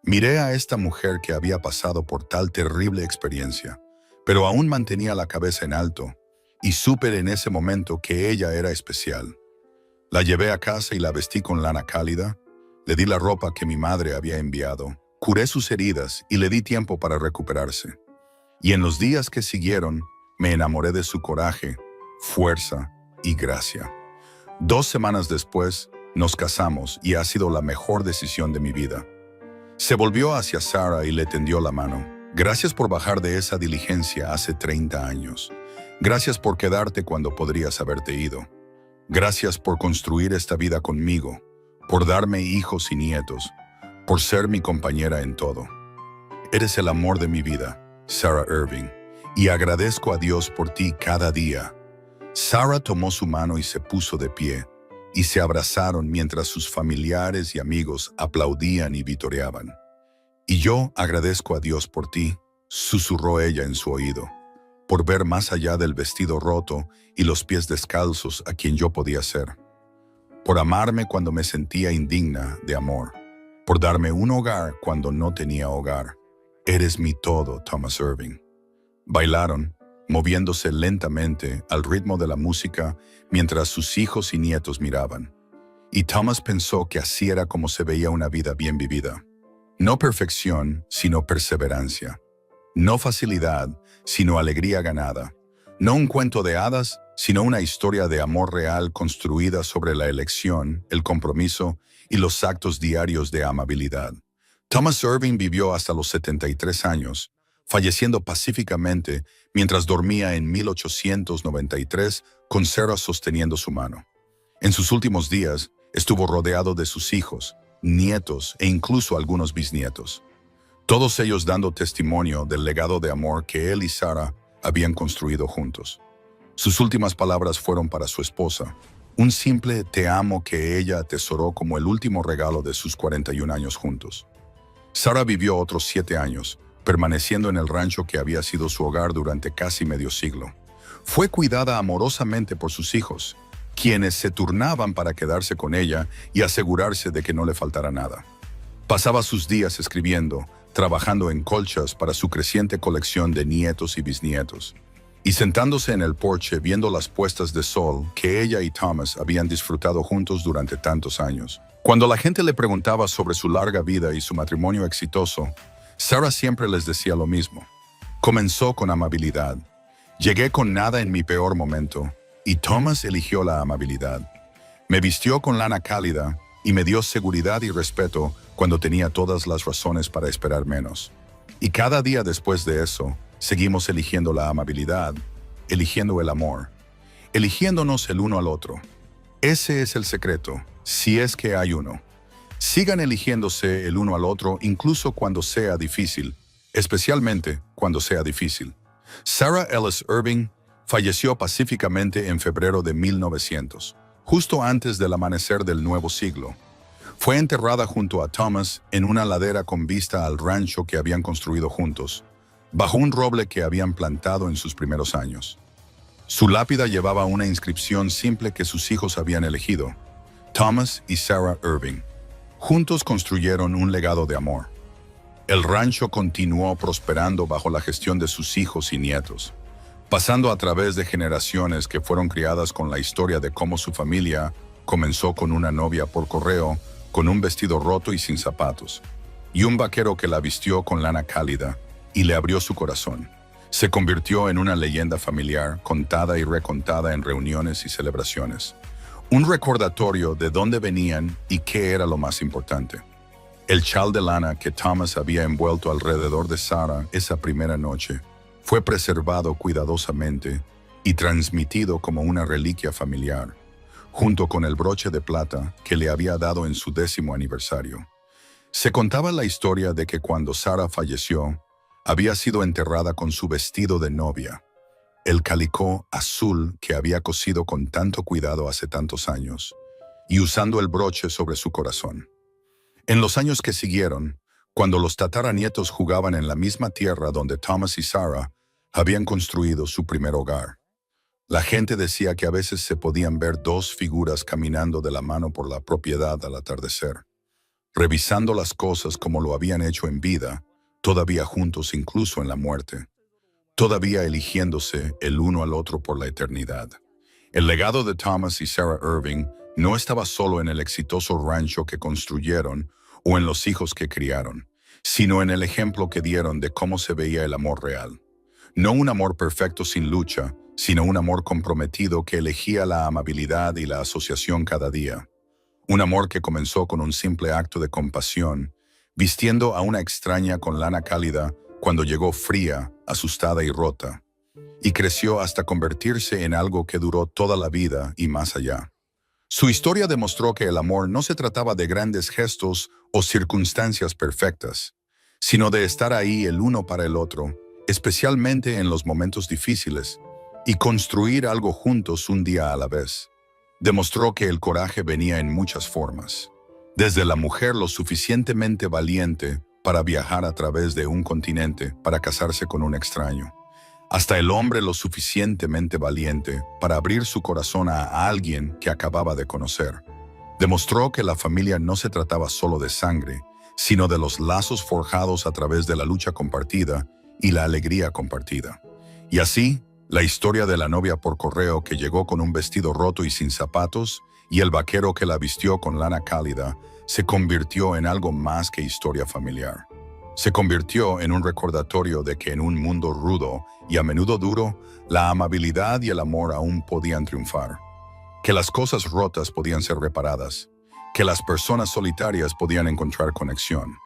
Miré a esta mujer que había pasado por tal terrible experiencia, pero aún mantenía la cabeza en alto, y supe en ese momento que ella era especial. La llevé a casa y la vestí con lana cálida, le di la ropa que mi madre había enviado, curé sus heridas y le di tiempo para recuperarse. Y en los días que siguieron, me enamoré de su coraje, fuerza y gracia. 2 semanas después, nos casamos y ha sido la mejor decisión de mi vida. Se volvió hacia Sarah y le tendió la mano. Gracias por bajar de esa diligencia hace 30 años. Gracias por quedarte cuando podrías haberte ido. Gracias por construir esta vida conmigo, por darme hijos y nietos, por ser mi compañera en todo. Eres el amor de mi vida, Sarah Irving, y agradezco a Dios por ti cada día. Sarah tomó su mano y se puso de pie, y se abrazaron mientras sus familiares y amigos aplaudían y vitoreaban. Y yo agradezco a Dios por ti, susurró ella en su oído, por ver más allá del vestido roto y los pies descalzos a quien yo podía ser, por amarme cuando me sentía indigna de amor, por darme un hogar cuando no tenía hogar. Eres mi todo, Thomas Irving. Bailaron, moviéndose lentamente al ritmo de la música mientras sus hijos y nietos miraban. Y Thomas pensó que así era como se veía una vida bien vivida. No perfección, sino perseverancia. No facilidad, sino alegría ganada. No un cuento de hadas, sino una historia de amor real construida sobre la elección, el compromiso y los actos diarios de amabilidad. Thomas Irving vivió hasta los 73 años, falleciendo pacíficamente mientras dormía en 1893 con Sarah sosteniendo su mano. En sus últimos días, estuvo rodeado de sus hijos, nietos e incluso algunos bisnietos. Todos ellos dando testimonio del legado de amor que él y Sarah habían construido juntos. Sus últimas palabras fueron para su esposa, un simple te amo que ella atesoró como el último regalo de sus 41 años juntos. Sarah vivió otros 7 años, permaneciendo en el rancho que había sido su hogar durante casi medio siglo. Fue cuidada amorosamente por sus hijos, quienes se turnaban para quedarse con ella y asegurarse de que no le faltara nada. Pasaba sus días escribiendo, trabajando en colchas para su creciente colección de nietos y bisnietos, y sentándose en el porche viendo las puestas de sol que ella y Thomas habían disfrutado juntos durante tantos años. Cuando la gente le preguntaba sobre su larga vida y su matrimonio exitoso, Sarah siempre les decía lo mismo. Comenzó con amabilidad. Llegué con nada en mi peor momento, y Thomas eligió la amabilidad. Me vistió con lana cálida y me dio seguridad y respeto cuando tenía todas las razones para esperar menos. Y cada día después de eso, seguimos eligiendo la amabilidad, eligiendo el amor, eligiéndonos el uno al otro. Ese es el secreto, si es que hay uno. Sigan eligiéndose el uno al otro incluso cuando sea difícil, especialmente cuando sea difícil. Sarah Ellis Irving falleció pacíficamente en febrero de 1900, justo antes del amanecer del nuevo siglo. Fue enterrada junto a Thomas en una ladera con vista al rancho que habían construido juntos, bajo un roble que habían plantado en sus primeros años. Su lápida llevaba una inscripción simple que sus hijos habían elegido: Thomas y Sarah Irving. Juntos construyeron un legado de amor. El rancho continuó prosperando bajo la gestión de sus hijos y nietos, pasando a través de generaciones que fueron criadas con la historia de cómo su familia comenzó con una novia por correo, con un vestido roto y sin zapatos, y un vaquero que la vistió con lana cálida y le abrió su corazón. Se convirtió en una leyenda familiar, contada y recontada en reuniones y celebraciones. Un recordatorio de dónde venían y qué era lo más importante. El chal de lana que Thomas había envuelto alrededor de Sarah esa primera noche fue preservado cuidadosamente y transmitido como una reliquia familiar, junto con el broche de plata que le había dado en su 10º aniversario. Se contaba la historia de que cuando Sarah falleció, había sido enterrada con su vestido de novia, el calicó azul que había cosido con tanto cuidado hace tantos años, y usando el broche sobre su corazón. En los años que siguieron, cuando los tataranietos jugaban en la misma tierra donde Thomas y Sarah habían construido su primer hogar, la gente decía que a veces se podían ver dos figuras caminando de la mano por la propiedad al atardecer, revisando las cosas como lo habían hecho en vida, todavía juntos incluso en la muerte, todavía eligiéndose el uno al otro por la eternidad. El legado de Thomas y Sarah Irving no estaba solo en el exitoso rancho que construyeron o en los hijos que criaron, sino en el ejemplo que dieron de cómo se veía el amor real. No un amor perfecto sin lucha, sino un amor comprometido que elegía la amabilidad y la asociación cada día. Un amor que comenzó con un simple acto de compasión, vistiendo a una extraña con lana cálida cuando llegó fría, asustada y rota, y creció hasta convertirse en algo que duró toda la vida y más allá. Su historia demostró que el amor no se trataba de grandes gestos o circunstancias perfectas, sino de estar ahí el uno para el otro, especialmente en los momentos difíciles, y construir algo juntos un día a la vez. Demostró que el coraje venía en muchas formas. Desde la mujer lo suficientemente valiente para viajar a través de un continente para casarse con un extraño, hasta el hombre lo suficientemente valiente para abrir su corazón a alguien que acababa de conocer. Demostró que la familia no se trataba solo de sangre, sino de los lazos forjados a través de la lucha compartida y la alegría compartida. Y así, la historia de la novia por correo que llegó con un vestido roto y sin zapatos, y el vaquero que la vistió con lana cálida, se convirtió en algo más que historia familiar. Se convirtió en un recordatorio de que en un mundo rudo y a menudo duro, la amabilidad y el amor aún podían triunfar, que las cosas rotas podían ser reparadas, que las personas solitarias podían encontrar conexión,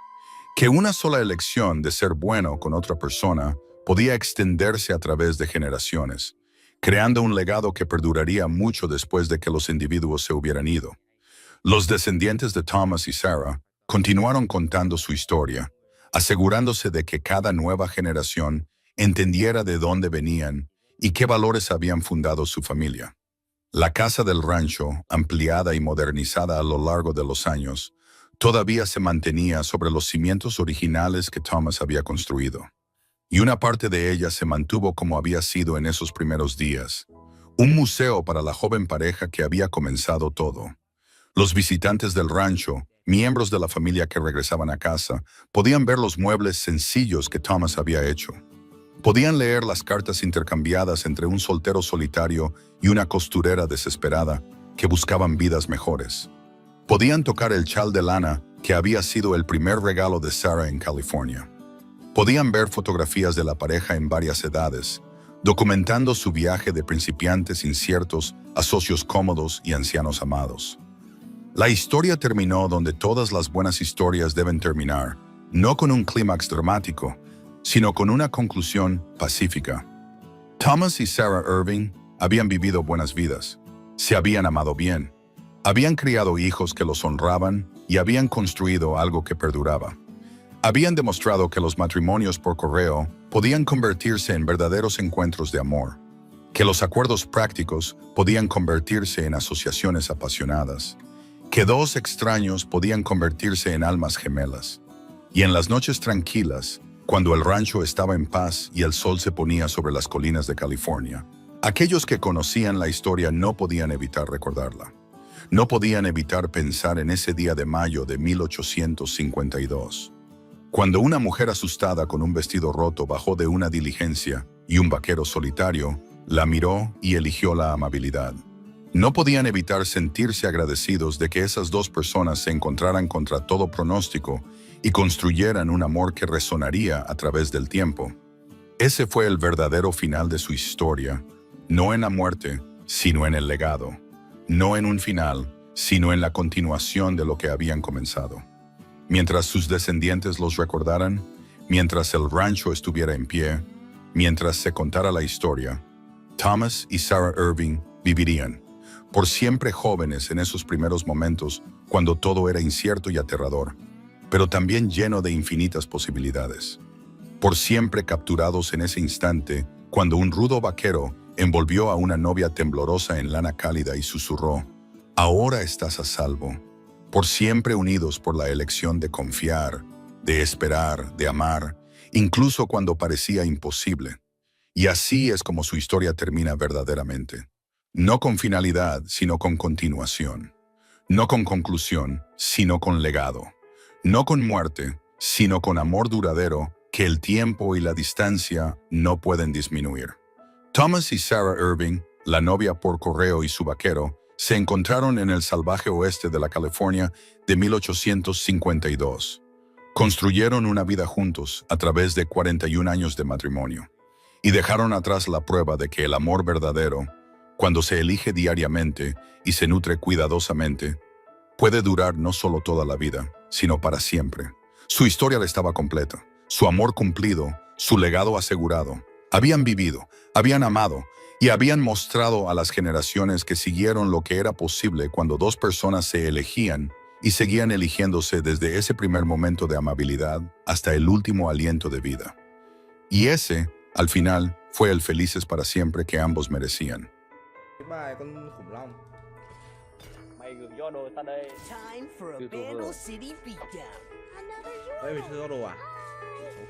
que una sola elección de ser bueno con otra persona podía extenderse a través de generaciones, creando un legado que perduraría mucho después de que los individuos se hubieran ido. Los descendientes de Thomas y Sarah continuaron contando su historia, asegurándose de que cada nueva generación entendiera de dónde venían y qué valores habían fundado su familia. La casa del rancho, ampliada y modernizada a lo largo de los años, todavía se mantenía sobre los cimientos originales que Thomas había construido. Y una parte de ella se mantuvo como había sido en esos primeros días, un museo para la joven pareja que había comenzado todo. Los visitantes del rancho, miembros de la familia que regresaban a casa, podían ver los muebles sencillos que Thomas había hecho. Podían leer las cartas intercambiadas entre un soltero solitario y una costurera desesperada que buscaban vidas mejores. Podían tocar el chal de lana que había sido el primer regalo de Sarah en California. Podían ver fotografías de la pareja en varias edades, documentando su viaje de principiantes inciertos a socios cómodos y ancianos amados. La historia terminó donde todas las buenas historias deben terminar, no con un clímax dramático, sino con una conclusión pacífica. Thomas y Sarah Irving habían vivido buenas vidas, se habían amado bien, habían criado hijos que los honraban y habían construido algo que perduraba. Habían demostrado que los matrimonios por correo podían convertirse en verdaderos encuentros de amor, que los acuerdos prácticos podían convertirse en asociaciones apasionadas, que dos extraños podían convertirse en almas gemelas. Y en las noches tranquilas, cuando el rancho estaba en paz y el sol se ponía sobre las colinas de California, aquellos que conocían la historia no podían evitar recordarla. No podían evitar pensar en ese día de mayo de 1852, cuando una mujer asustada con un vestido roto bajó de una diligencia y un vaquero solitario la miró y eligió la amabilidad. No podían evitar sentirse agradecidos de que esas dos personas se encontraran contra todo pronóstico y construyeran un amor que resonaría a través del tiempo. Ese fue el verdadero final de su historia, no en la muerte, sino en el legado, no en un final, sino en la continuación de lo que habían comenzado. Mientras sus descendientes los recordaran, mientras el rancho estuviera en pie, mientras se contara la historia, Thomas y Sarah Irving vivirían, por siempre jóvenes en esos primeros momentos cuando todo era incierto y aterrador, pero también lleno de infinitas posibilidades. Por siempre capturados en ese instante cuando un rudo vaquero envolvió a una novia temblorosa en lana cálida y susurró, «Ahora estás a salvo». Por siempre unidos por la elección de confiar, de esperar, de amar, incluso cuando parecía imposible. Y así es como su historia termina verdaderamente. No con finalidad, sino con continuación. No con conclusión, sino con legado. No con muerte, sino con amor duradero que el tiempo y la distancia no pueden disminuir. Thomas y Sarah Irving, la novia por correo y su vaquero, se encontraron en el salvaje oeste de la California de 1852. Construyeron una vida juntos a través de 41 años de matrimonio y dejaron atrás la prueba de que el amor verdadero, cuando se elige diariamente y se nutre cuidadosamente, puede durar no solo toda la vida, sino para siempre. Su historia estaba completa, su amor cumplido, su legado asegurado. Habían vivido, habían amado y habían mostrado a las generaciones que siguieron lo que era posible cuando dos personas se elegían y seguían eligiéndose desde ese primer momento de amabilidad hasta el último aliento de vida. Y ese, al final, fue el felices para siempre que ambos merecían. Cái bài con khủng long. Mày gửi cho đồ tao đây. Time for a YouTuber. Vandal City beatdown. Đây mình chơi do đồ à?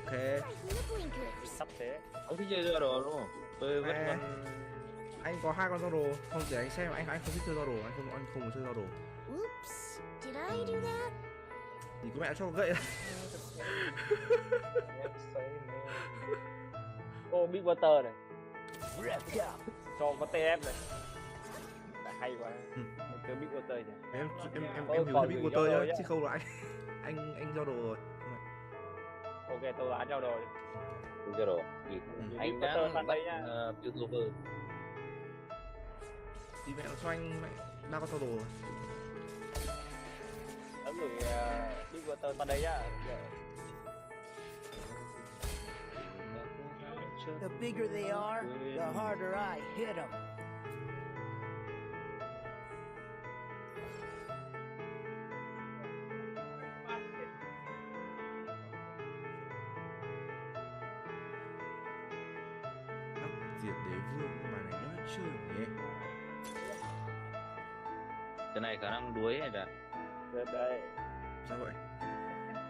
Ok. Sắp thế. Ông thích chơi đồ đúng không? Tôi vẫn À. còn Anh có hai con do đồ, không để anh xem, anh không thích chơi do đồ, anh không muốn chơi do đồ. Oops, did I do that? Thì có mẹ cho gậy. Ô, Big Water này. Wrapped up. Cho có TF này. Đã hay quá. Mày chơi Big Water nhỉ? Em hiểu bị water rồi nhá, nhá. chứ không là anh do đồ rồi. Ok, tôi bán cho đồ đi. không chơi đồ. Thì anh Big đang Water bắt đây nhá. YouTuber. Thì mẹ cho anh mẹ đã có cho đồ rồi. Tớ gửi Big Water tao đây nhá. The bigger they are, the harder I hit them. Hắc diệt đế vương bài này nó chơi nhỉ. Cái này khả năng đuối này là Đây, đây. Sao vậy?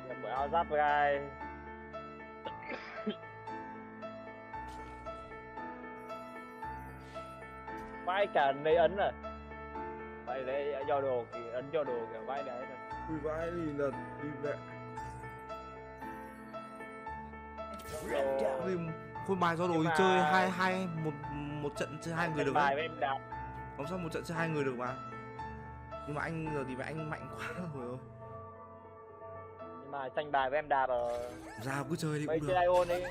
Nhập bộ áo giáp gai. Vãi cả lấy ấn à? Vậy lấy cho đồ thì ấn cho đồ kìa, vãi đấy thật. Ui vãi thì là đi mẹ. Wrapped up. Ui, khôi bài do đồ Nhưng thì mà- chơi hai một trận chơi hai người được bài đấy. với em đạp. Không sao một trận chơi hai người được mà. Nhưng mà anh giờ thì anh mạnh quá rồi. Nhưng mà tranh bài với em đạp Ra cứ chơi đi Vậy cũng chơi được. Ion đi.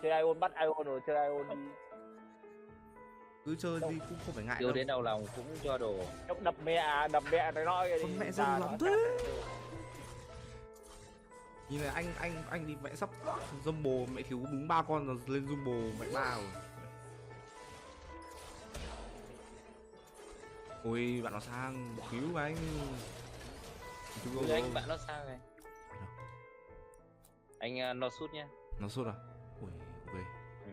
Chơi Ion bắt Ion rồi chơi Ion đi. Cứ chơi đi cũng không phải ngại yêu đâu. đến đầu lòng cũng cho đồ. Lúc đập mẹ nó nói Con mẹ ra dân nó lắm chắc- thế. Nhìn này anh đi mẹ sắp dâm bồ mẹ thiếu đúng 3 con rồi lên dâm bồ mẹ ba rồi. Ôi bạn nó sang cứu anh. Chúng Ui, anh bạn nó sang này. Anh nó sút nhá. nó sốt à? Ui ok. Ừ.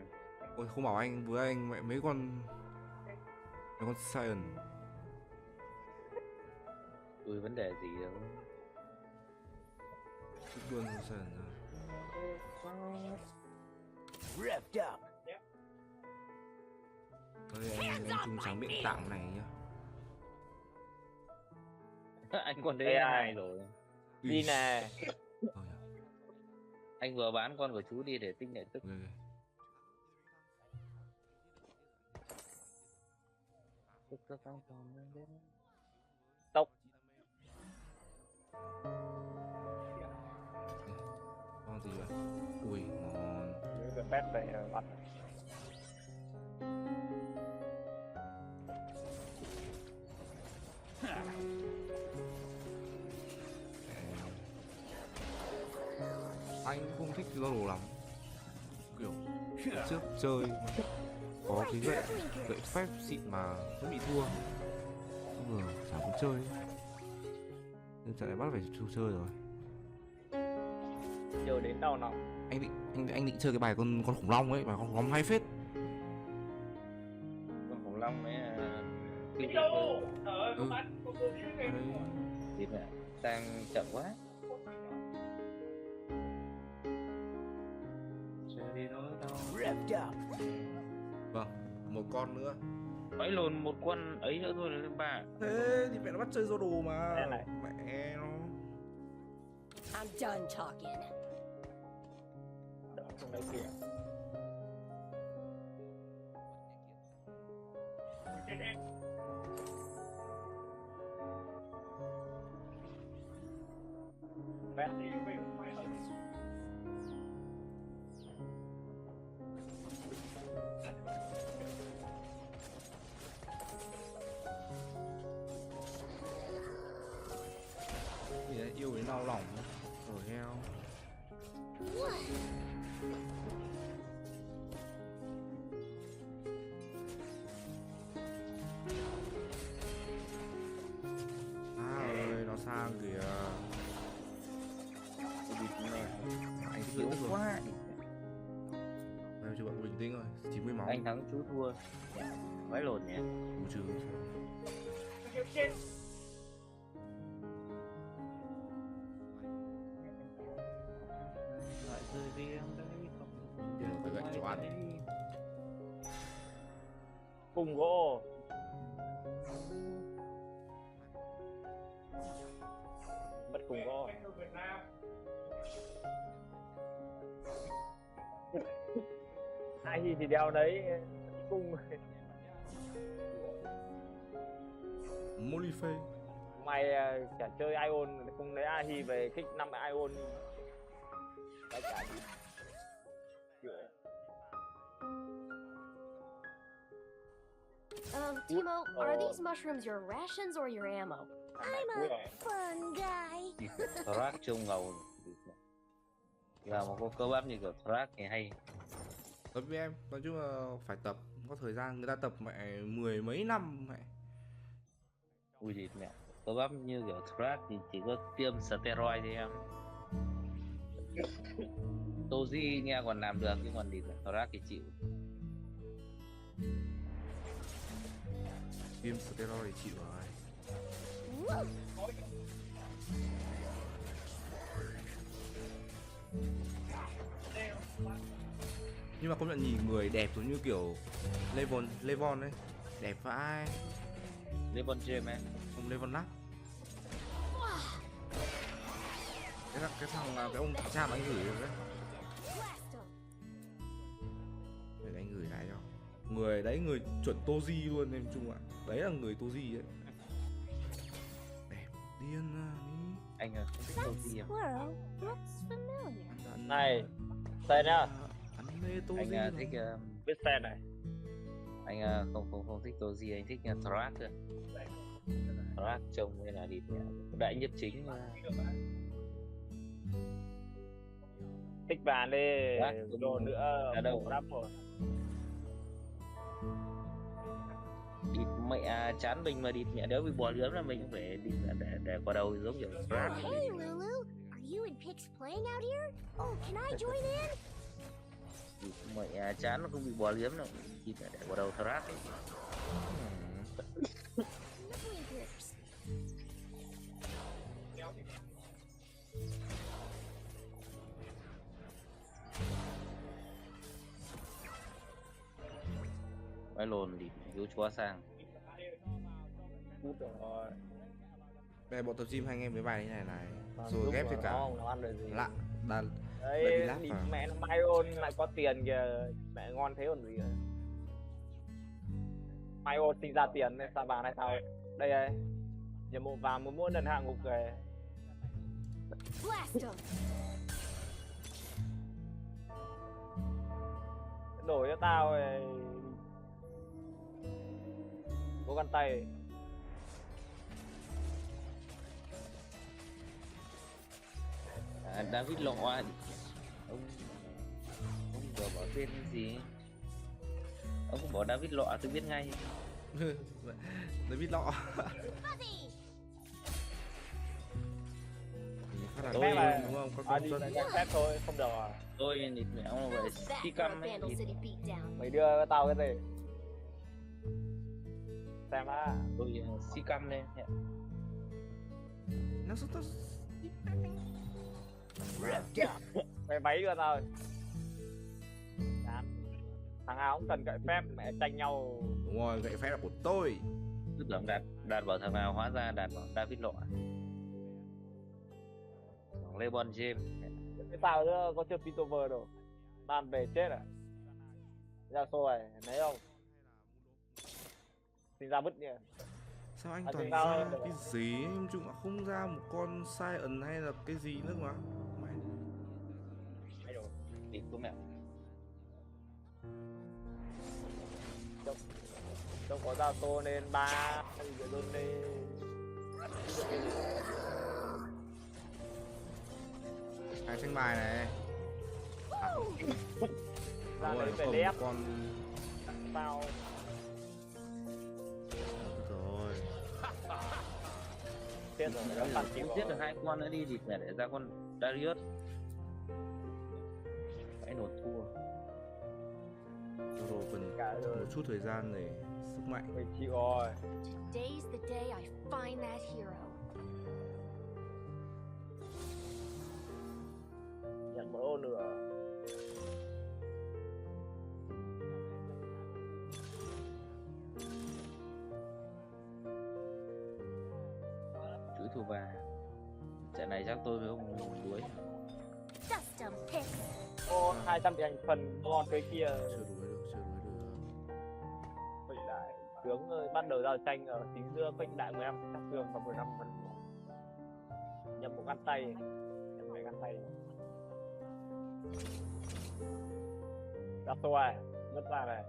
Ôi không bảo anh với anh mẹ mấy con Sion. Ui vấn đề gì đâu. Thích luôn Sion ra. Wrapped up. Thôi anh chung trắng miệng tạm này nhá. Anh con đấy AI. là hài rồi. Đi nè. Thôi à. Anh vừa bán con của chú đi để tinh lại tức. Ok, ok. Tức tức tăng tăng lên. Tốc. Con gì vậy? Ui ngon. Cái pet về bắt. Anh không thích lo đồ lắm, kiểu trước chơi mà có cái gậy phép xịn mà vẫn bị thua, không ngờ chả muốn chơi nên trận này bắt phải chơi rồi. Chờ đến đầu nòng. Anh định chơi cái bài con khủng long ấy, bài con khủng long hay phết. Con khủng long ấy kinh Đâu? tế. Trời ơi, Ừ. con tôi đi Đấy. Thì mẹ sang chậm quá. Chơi đi nói đâu. Ripped up. Vâng, một con nữa. Phải lồn một con ấy nữa thôi là lên 3. Thế thì mẹ nó bắt chơi do đồ mà. Mẹ này. Mẹ nó. I'm done talking. Đỡ trong đấy kìa. Pet đi. Gì đấy, yêu đến đau lòng ở heo. Ơi, nó sang kìa. Anh thích Yếu tức rồi. quá. Em cho bạn bình tĩnh rồi, 90 máu. Anh thắng chú thua. Phải lồn nhỉ. Bù trừ. Lại rơi riêng đấy. Tiền phải gậy cho ăn. Cùng gỗ. Mất cùng gỗ. Ai thì đeo đấy cung. Molife. Mày chả chơi Ion cùng lấy Ahi về kích 5 Ion. Cái chả gì. Timo, are Oh. these mushrooms your rations or your ammo? I'm a Fun guy. Thrack trông ngầu. Là một con cơ bắp như kiểu Thrack thì hay. Tập với em, nói chung là phải tập, có thời gian người ta tập mẹ 10 mấy năm mẹ. Ui gì mẹ. Cơ bắp như kiểu Thrack thì chỉ có tiêm steroid thôi em. Toji nha còn làm được nhưng còn thì Thrack thì chịu. Tiêm steroid thì chịu rồi. Woo! Nhưng mà công nhận nhìn người đẹp giống như kiểu Levon ấy, đẹp vãi. Lebron James ấy. Ông Levon nát. Cái thằng cái ông cha anh gửi rồi đấy. Blast 'em. Để anh gửi lại cho. Người đấy người chuẩn Toji luôn em chung ạ. Đấy là người Toji ấy. Đẹp điên à ní. Anh không thích That Toji em. squirrel looks familiar. Này, tên nhá. Anh mê Toji. Anh rồi. thích Biết tên này. anh không thích Toji, anh thích Thrack cơ. Thrack trông như là đi đại nhất chính mà. Tích vàng đi. Đúng. Đồ nữa Ở đâu? đắp rồi. Địt mẹ chán mình mà địt mẹ, nếu bị bò lưỡng là mình cũng phải địt để qua đầu giống kiểu Thrack. Hey, Lulu. Are you and Pix playing out here? Oh, can I join in? Địt mẹ chán nó không bị bò lưỡng đâu, địt mẹ để qua đầu Thrack ấy. Lovely groups. Phải lồn địt hiếu chúa sang. Cút rồi. Về bộ tập gym hai anh em với bài thế này này. Toàn Rồi lúc ghép mà cho nó cả không làm ăn được gì. lạ đàn. Đấy, Lại bị lát đi vào. mẹ nó Ion lại có tiền kìa, mẹ ngon thế còn gì nữa. Ion sinh ra tiền nên sao bà này sao? Đây đây. Nhiệm vụ vào mỗi lần hạng mục về Blast him! đổi cho tao rồi. Có găng tay. David Lọ ông vừa bỏ tên gì, ông cũng bỏ David Lọ tôi biết ngay. David Lọ. Fuzzy! Phát là Tôi- tôi đúng không? Có công Đi tuân. giải phép thôi, không được à. Tôi nịt mẹo mà vậy How's that si for a căm ấy Vandal thì City beatdown? Mày đưa cho tao cái gì? Xem á. tôi si căm đây. Nó rất tốt. Mày váy cho tao. Chán. Thằng nào cũng cần gậy phép, mẹ tranh nhau. Đúng rồi, gậy phép là của tôi. Cứ tưởng đạt bảo thằng nào, hóa ra đạt bảo David Lọ. Thằng LeBron James. Cái tao nữa có chưa Pitover đâu. Đàn về chết à? Ra xô này, thấy không? Sinh ra vứt nhỉ. Sao anh À, toàn thì tao- ra cái gì ấy? Em chung không ra một con Sion hay là cái gì nữa mà. Mày Thì có mẹo. Không có ra xô nên 3 giờ luôn đi. hai tranh bài này. À, không. Ra Đúng đấy rồi, phải cầm lép con tao. rồi. Chết rồi, nó phản chịu Giết được 2 con nữa đi thì phải để ra con Darius. Phải nổ thua. Rồi cần Cả rồi. một chút thời gian để sức mạnh. Mày chịu rồi. Today's the day I find that hero. Nhận một ô nữa. Chửi thua bà. Trận này chắc tôi với ông đuối. Dust 'em, Pix! Ô, 200 thành phần ngon cái kia. Chưa đuổi được, chưa đuổi được. Vậy lại tướng bắt đầu giao tranh ở chính giữa quanh đại 15 sát thương và 15 phần nhập một găng tay, nhập mấy găng tay. Ra xô à, mất ra này.